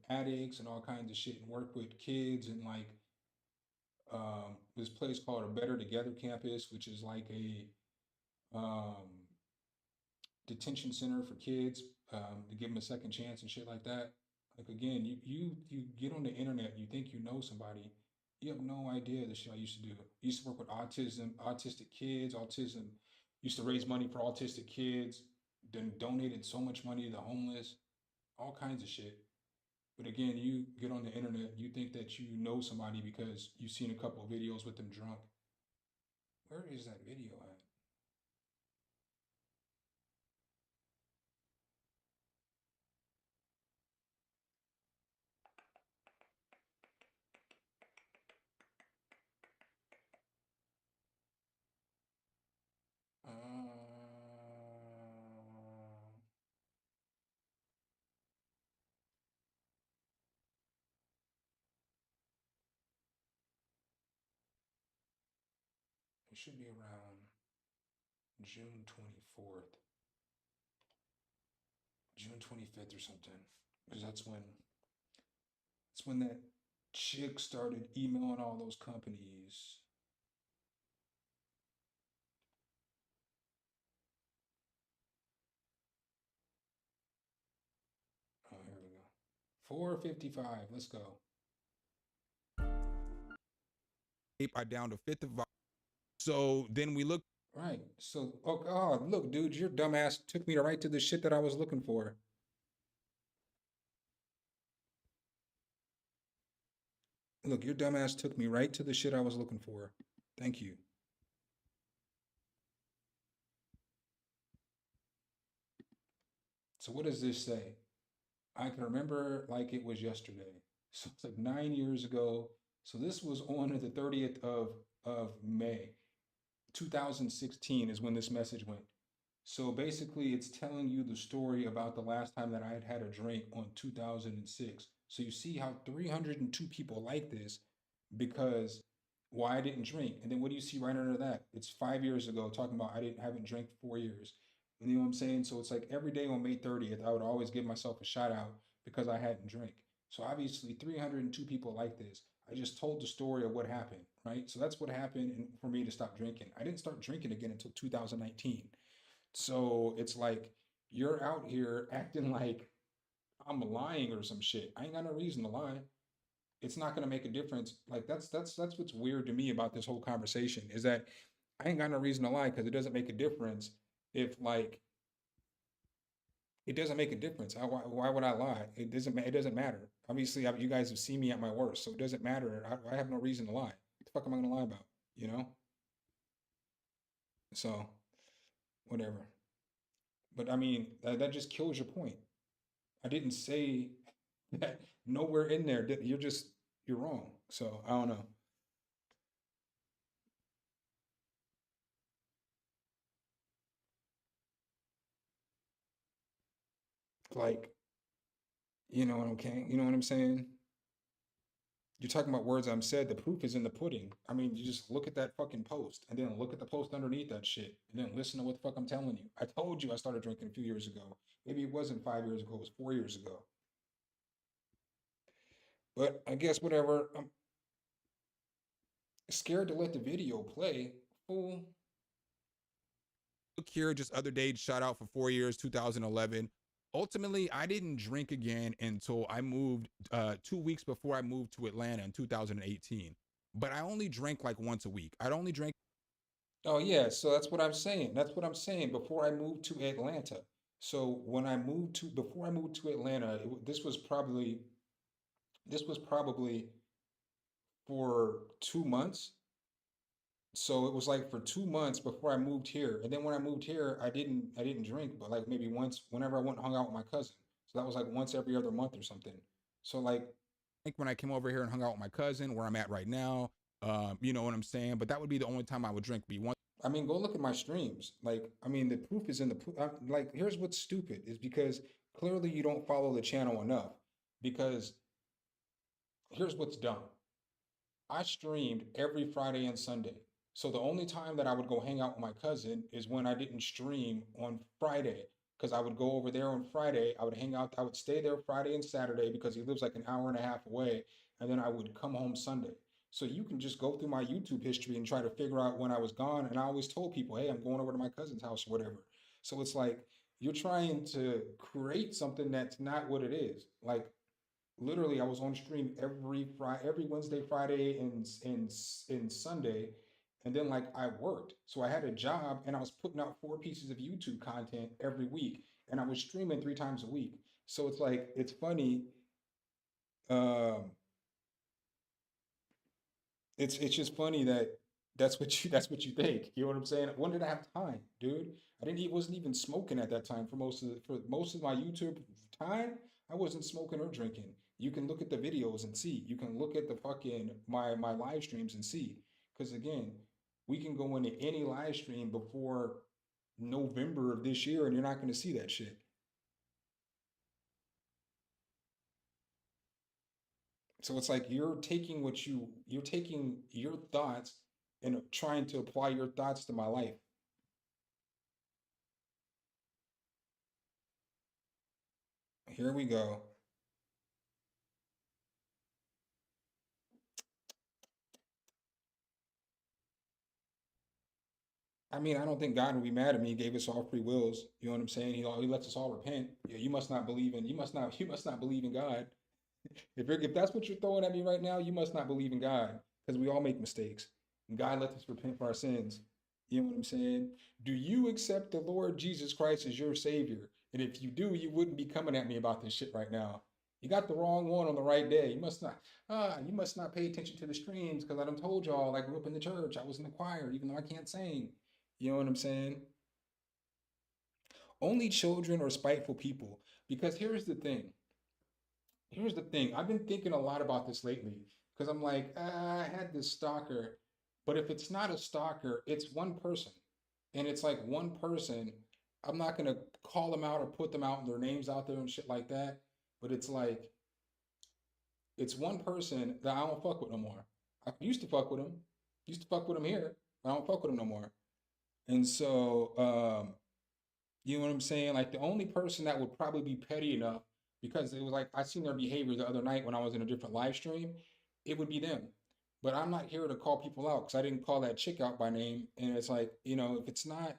Speaker 1: addicts and all kinds of shit and work with kids and like this place called a Better Together campus, which is like a detention center for kids to give them a second chance and shit like that. Like again, you get on the internet, you think you know somebody, you have no idea the shit I used to do. I used to work with autistic kids, autism. Used to raise money for autistic kids. Then donated so much money to the homeless, all kinds of shit. But again, you get on the internet, you think that you know somebody because you've seen a couple of videos with them drunk. Where is that video at? It should be around June 24th, June 25th or something. Because that's when that chick started emailing all those companies. Oh, here we go. 4:55. Let's go. I down to fifth of. So then we look. Right. So, oh God, look, dude, your dumbass took me right to the shit that I was looking for. Look, your dumbass took me right to the shit I was looking for. Thank you. So what does this say? I can remember like it was yesterday. So it's like 9 years ago. So this was on the 30th of May, 2016 is when this message went. So basically it's telling you the story about the last time that I had had a drink on 2006. So you see how 302 people like this because why I didn't drink. And then what do you see right under that? It's 5 years ago talking about haven't drank 4 years. You know what I'm saying? So it's like every day on May 30th, I would always give myself a shout out because I hadn't drank. So obviously 302 people like this. I just told the story of what happened, right? So that's what happened for me to stop drinking. I didn't start drinking again until 2019. So it's like you're out here acting like I'm lying or some shit. I ain't got no reason to lie. It's not gonna make a difference. Like that's what's weird to me about this whole conversation is that I ain't got no reason to lie because it doesn't make a difference if like it doesn't make a difference. Why would I lie? It doesn't matter. Obviously, you guys have seen me at my worst, so it doesn't matter. I have no reason to lie. What the fuck am I gonna lie about? You know? So whatever. But I mean, that just kills your point. I didn't say that nowhere in there. You're wrong. So I don't know. Like, you know what I'm saying? You're talking about words I'm said. The proof is in the pudding. I mean, you just look at that fucking post and then look at the post underneath that shit and then listen to what the fuck I'm telling you. I told you I started drinking a few years ago. Maybe it wasn't 5 years ago, it was 4 years ago. But I guess whatever. I'm scared to let the video play. Fool. Look here, just other day, shot out for 4 years, 2011. Ultimately, I didn't drink again until I moved 2 weeks before I moved to Atlanta in 2018. But I only drank like once a week. I'd only drink. Oh yeah, so that's what I'm saying. That's what I'm saying before I moved to Atlanta. So before I moved to Atlanta, this was probably for 2 months. So it was like for 2 months before I moved here. And then when I moved here, I didn't drink, but like maybe once whenever I went and hung out with my cousin. So that was like once every other month or something. So like I think when I came over here and hung out with my cousin, where I'm at right now, you know what I'm saying? But that would be the only time I would drink. Be one. I mean, go look at my streams. Like, I mean, the proof is in the proof. Like, here's what's stupid is because clearly you don't follow the channel enough. Because here's what's dumb. I streamed every Friday and Sunday. So the only time that I would go hang out with my cousin is when I didn't stream on Friday. Because I would go over there on Friday. I would hang out. I would stay there Friday and Saturday because he lives like an hour and a half away. And then I would come home Sunday. So you can just go through my YouTube history and try to figure out when I was gone. And I always told people, hey, I'm going over to my cousin's house or whatever. So it's like you're trying to create something that's not what it is. Like literally I was on stream every Wednesday, Friday, and Sunday, and then like I worked, so I had a job and I was putting out 4 pieces of YouTube content every week, and I was streaming 3 times a week. So it's like it's funny. Um, it's just funny that that's what you think. You know what I'm saying? When did I have time, dude? Wasn't even smoking at that time for most of my YouTube time. I wasn't smoking or drinking. You can look at the videos and see. You can look at the fucking my live streams and see. Because again, we can go into any live stream before November of this year, and you're not going to see that shit. So it's like you're taking your thoughts and trying to apply your thoughts to my life. Here we go. I mean, I don't think God would be mad at me. He gave us all free wills. You know what I'm saying? He lets us all repent. Yeah, you must not believe in God. If that's what you're throwing at me right now, you must not believe in God because we all make mistakes. And God lets us repent for our sins. You know what I'm saying? Do you accept the Lord Jesus Christ as your Savior? And if you do, you wouldn't be coming at me about this shit right now. You got the wrong one on the right day. You must not pay attention to the streams because I done told y'all I grew up in the church. I was in the choir, even though I can't sing. You know what I'm saying? Only children or spiteful people. Because here's the thing. I've been thinking a lot about this lately because I'm like, I had this stalker, but if it's not a stalker, it's one person. And it's like one person. I'm not gonna call them out or put them out and their names out there and shit like that. But it's like it's one person that I don't fuck with no more. I used to fuck with him. Used to fuck with him here. I don't fuck with him no more. And so you know what I'm saying? Like the only person that would probably be petty enough because it was like I seen their behavior the other night when I was in a different live stream it would be them. But I'm not here to call people out because I didn't call that chick out by name. And it's like, if it's not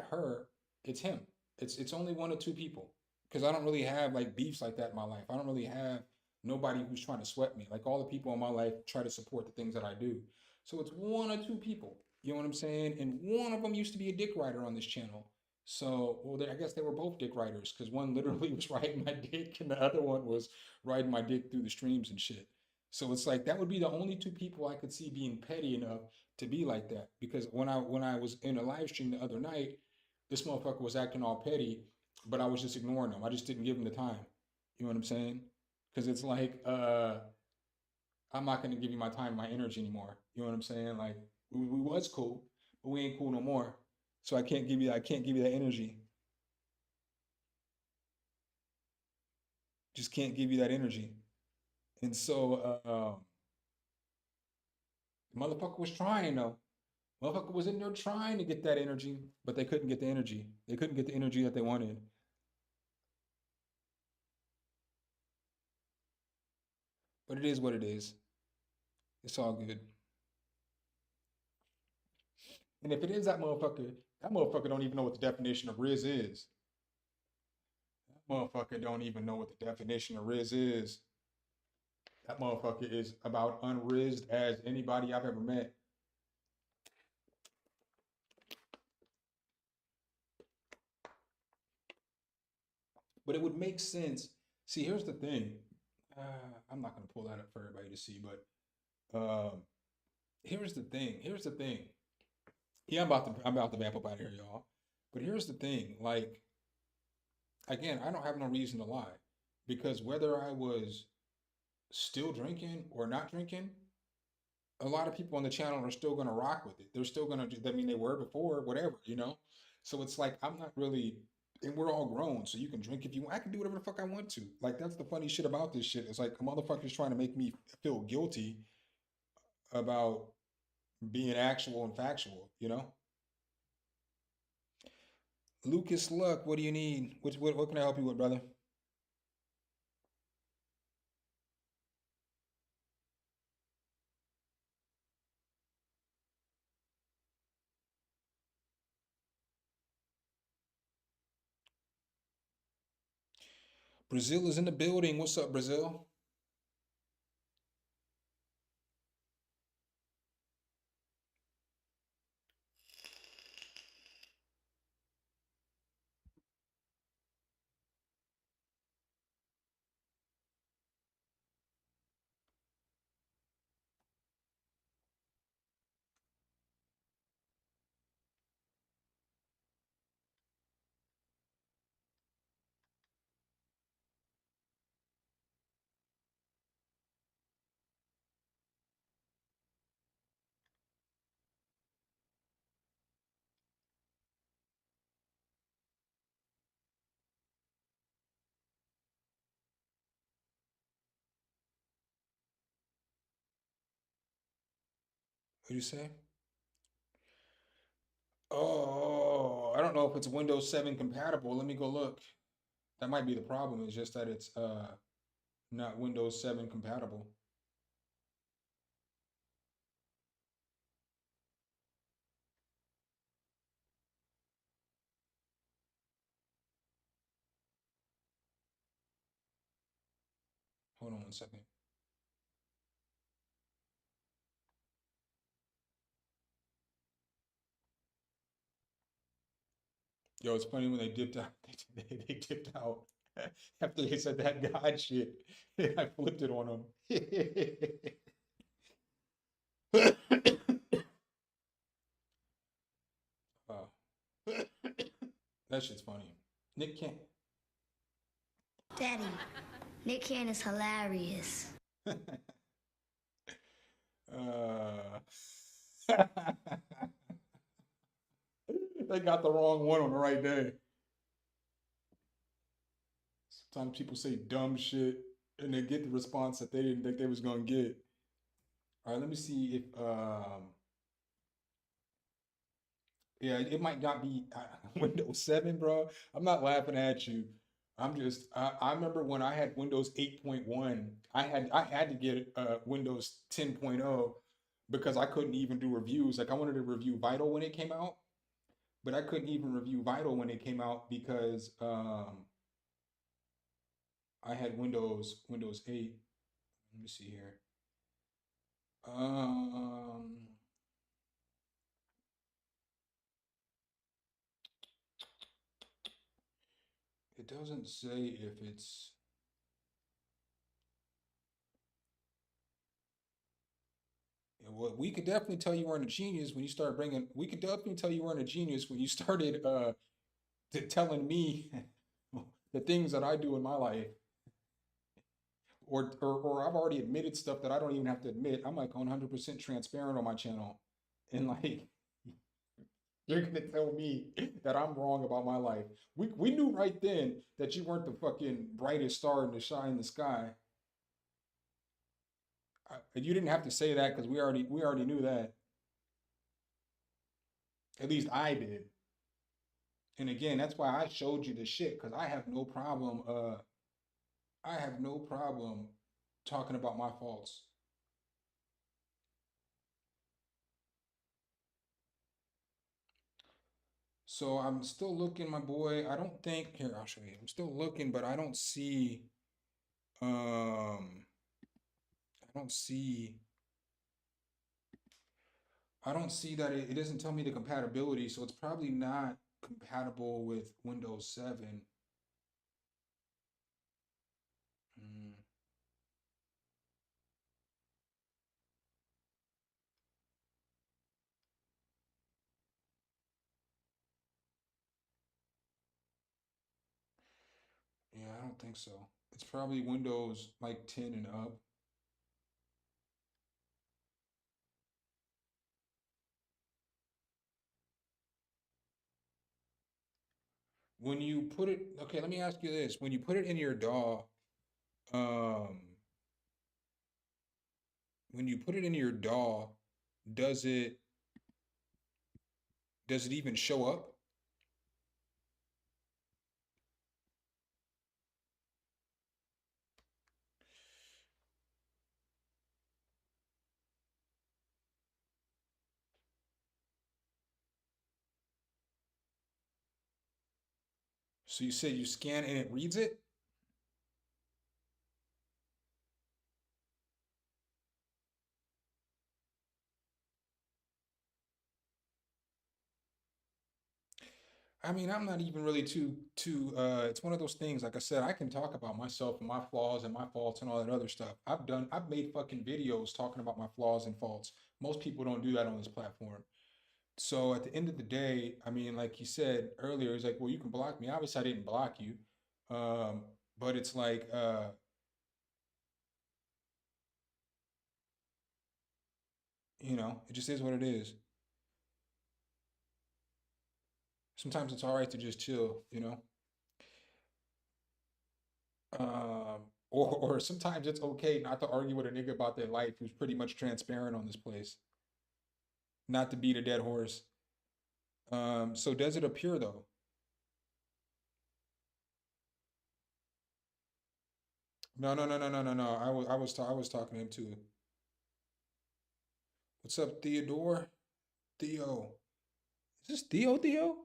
Speaker 1: her, it's him. It's only one or two people. Because I don't really have like beefs like that in my life. I don't really have nobody who's trying to sweat me. Like all the people in my life try to support the things that I do. So it's one or two people. You know what I'm saying? And one of them used to be a dick rider on this channel. So, well, I guess they were both dick riders because one literally was riding my dick and the other one was riding my dick through the streams and shit. So it's like that would be the only two people I could see being petty enough to be like that. Because when I was in a live stream the other night, this motherfucker was acting all petty, but I was just ignoring him. I just didn't give him the time. You know what I'm saying? Because it's like I'm not gonna give you my time, my energy anymore. You know what I'm saying? Like we was cool, but we ain't cool no more. So I can't give you that energy. Just can't give you that energy. And so motherfucker was trying though. Motherfucker was in there trying to get that energy, but they couldn't get the energy. They couldn't get the energy that they wanted. But it is what it is. It's all good. And if it is that motherfucker don't even know what the definition of Riz is. That motherfucker don't even know what the definition of Riz is. That motherfucker is about unrizzed as anybody I've ever met. But it would make sense. See, here's the thing. I'm not gonna pull that up for everybody to see, but here's the thing. Here's the thing. Yeah, I'm about to vamp up out of here, y'all. But here's the thing. Like, again, I don't have no reason to lie because whether I was still drinking or not drinking, a lot of people on the channel are still gonna rock with it. They're still gonna do. I mean, they were before, whatever, you know. So it's like I'm not really, and we're all grown, so you can drink if you want. I can do whatever the fuck I want to. Like that's the funny shit about this shit. It's like a motherfucker's trying to make me feel guilty about being actual and factual, you know. Lucas Luck, what do you need? What can I help you with, brother? Brazil is in the building. What's up, Brazil? What do you say? Oh, I don't know if it's Windows 7 compatible. Let me go look. That might be the problem. It's just that it's not Windows 7 compatible. Hold on 1 second. Yo, it's funny when they dipped out. They dipped out after they said that God shit. I flipped it on them. Wow. That shit's funny. Nick can't.
Speaker 11: Daddy, Nick Cannon is hilarious.
Speaker 1: They got the wrong one on the right day. Sometimes people say dumb shit and they get the response that they didn't think they was gonna get. All right, let me see if yeah, it might not be Windows 7, bro. I'm not laughing at you, I remember when I had Windows 8.1, I had to get Windows 10.0 because I couldn't even do reviews. Like I wanted to review Vital when it came out, but I couldn't even review Vital when it came out because I had Windows 8. Let me see here. Um, it doesn't say if it's. Yeah, well, we could definitely tell you weren't a genius when you started bringing. We could definitely tell you weren't a genius when you started telling me the things that I do in my life, or I've already admitted stuff that I don't even have to admit. I'm like 100% transparent on my channel, and like you're gonna tell me that I'm wrong about my life. We knew right then that you weren't the fucking brightest star in the shine in the sky. You didn't have to say that because we already knew that. At least I did. And again, that's why I showed you the shit because I have no problem. I have no problem talking about my faults. So I'm still looking, my boy. I don't think here. I'll show you. I'm still looking, but I don't see. I don't see. I don't see that it doesn't tell me the compatibility, so it's probably not compatible with Windows 7. Mm, yeah, I don't think so. It's probably Windows like 10 and up. When you put it, okay, let me ask you this. When you put it in your DAW, um, when you put it in your DAW, does it does it even show up? So you said you scan and it reads it? I mean, I'm not even really too it's one of those things, like I said, I can talk about myself and my flaws and my faults and all that other stuff. I've made fucking videos talking about my flaws and faults. Most people don't do that on this platform. So at the end of the day, I mean, like you said earlier, it's like, well, you can block me. Obviously, I didn't block you. Um, but it's like it just is what it is. Sometimes it's all right to just chill. Or sometimes it's okay not to argue with a nigga about their life who's pretty much transparent on this place, not to beat a dead horse. So does it appear though? No, no, no, no, no, no, no. I was talking to him too. What's up, Theodore? Theo. Is this Theo? Theo?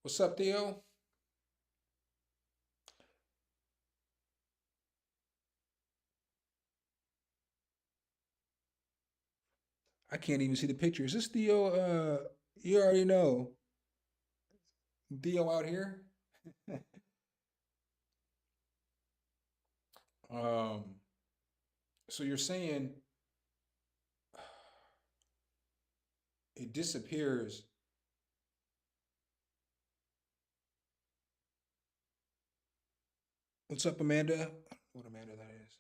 Speaker 1: What's up, Theo? I can't even see the picture. Is this Theo? You already know. Theo out here. Um, so you're saying it disappears. What's up, Amanda? I don't know what Amanda that is.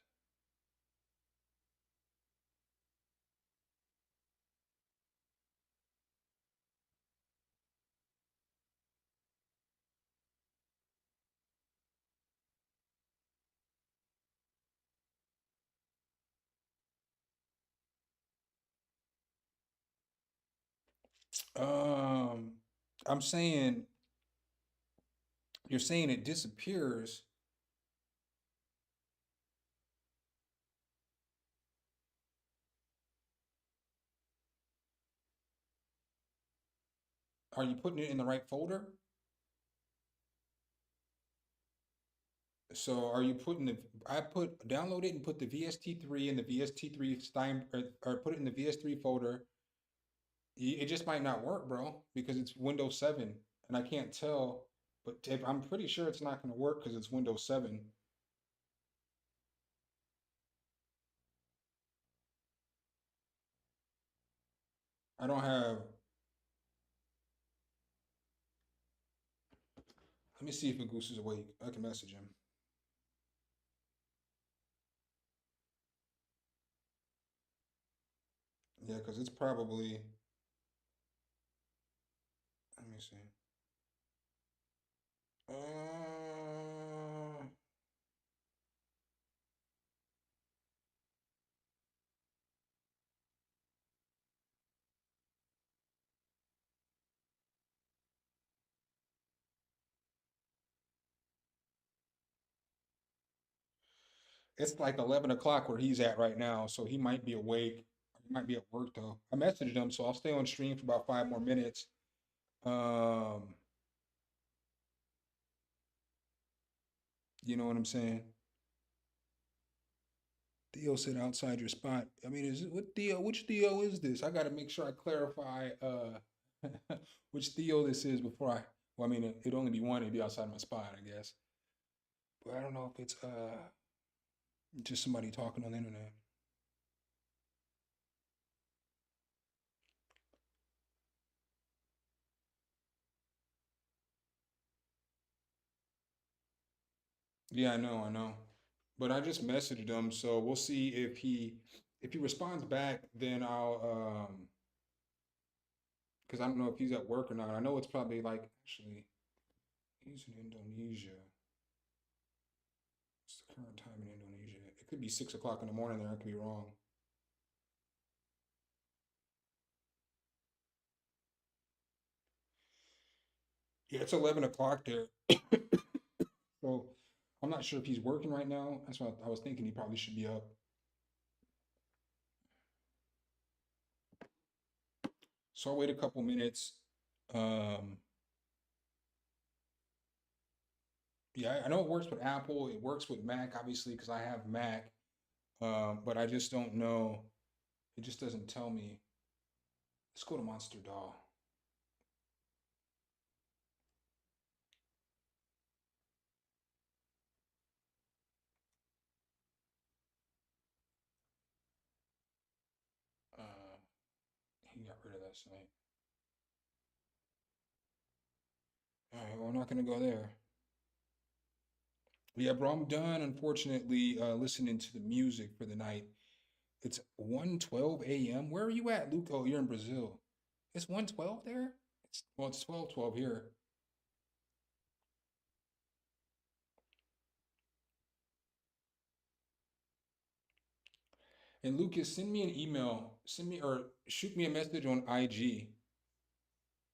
Speaker 1: I'm saying you're saying it disappears. Are you putting it in the right folder? So are you putting the I put download it and put the VST3 in the VST3 Stein or put it in the VS3 folder. It just might not work, bro, because it's Windows 7 and I can't tell, but if, I'm pretty sure it's not going to work because it's Windows 7. I don't have. Let me see if Goose is awake. I can message him. Yeah, because it's probably. Let me see. Uh, it's like 11 o'clock where he's at right now, so he might be awake. He might be at work though. I messaged him, so I'll stay on stream for about 5 more minutes. Um, you know what I'm saying? Theo said outside your spot. I mean, is it what Theo? Which Theo is this? I got to make sure I clarify which Theo this is before I. Well, I mean, it'd only be one. It'd be outside my spot, I guess. But I don't know if it's just somebody talking on the internet. Yeah, I know. But I just messaged him, so we'll see if he responds back. Then I'll because I don't know if he's at work or not. I know it's probably like actually he's in Indonesia. What's the current time in Indonesia? It could be 6 o'clock in the morning there. I could be wrong. Yeah, it's 11 o'clock there. So I'm not sure if he's working right now. That's what I was thinking. He probably should be up. So I'll wait a couple minutes. Um, yeah, I know it works with Apple. It works with Mac, obviously, because I have Mac. But I just don't know. It just doesn't tell me. Let's go to Monster Doll. Uh, he got rid of that site. All right, well, I'm not gonna go there. Yeah, bro, I'm done. Unfortunately, listening to the music for the night. It's 1:12 a.m. Where are you at, Luke? Oh, you're in Brazil. It's 1:12 there? It's 12:12 here. And Lucas, send me an email. Send me or shoot me a message on IG.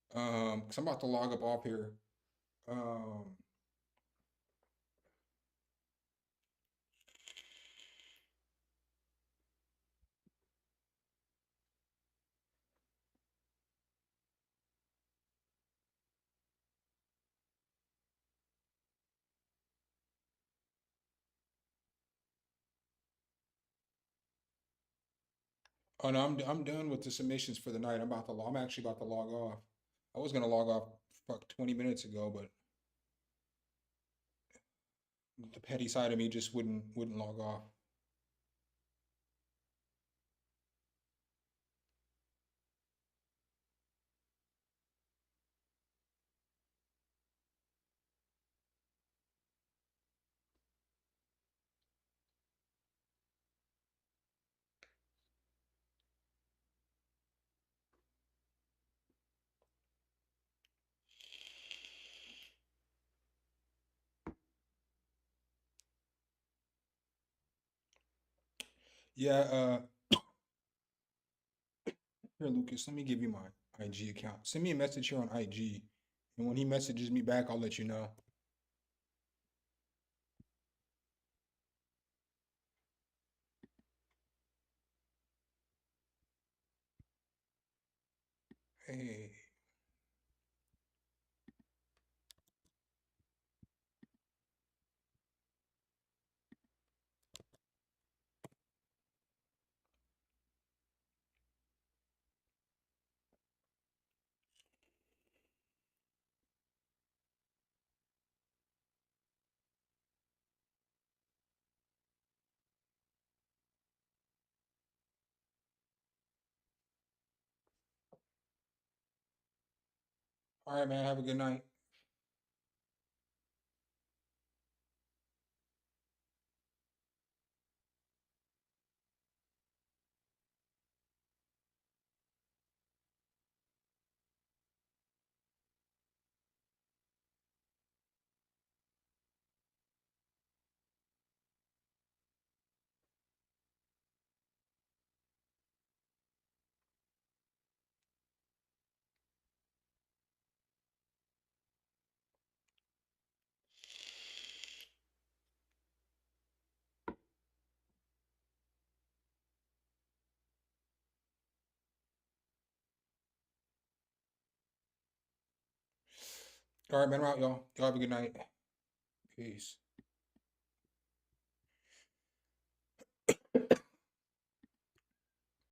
Speaker 1: Because I'm about to log up off here. Um, oh no, I'm done with the submissions for the night. I'm actually about to log off. I was gonna log off fuck 20 minutes ago, but the petty side of me just wouldn't log off. Yeah, here, Lucas, let me give you my IG account. Send me a message here on IG. And when he messages me back, I'll let you know. Hey. All right, man. Have a good night. All right, man. I'm out, y'all. Y'all have a good night. Peace.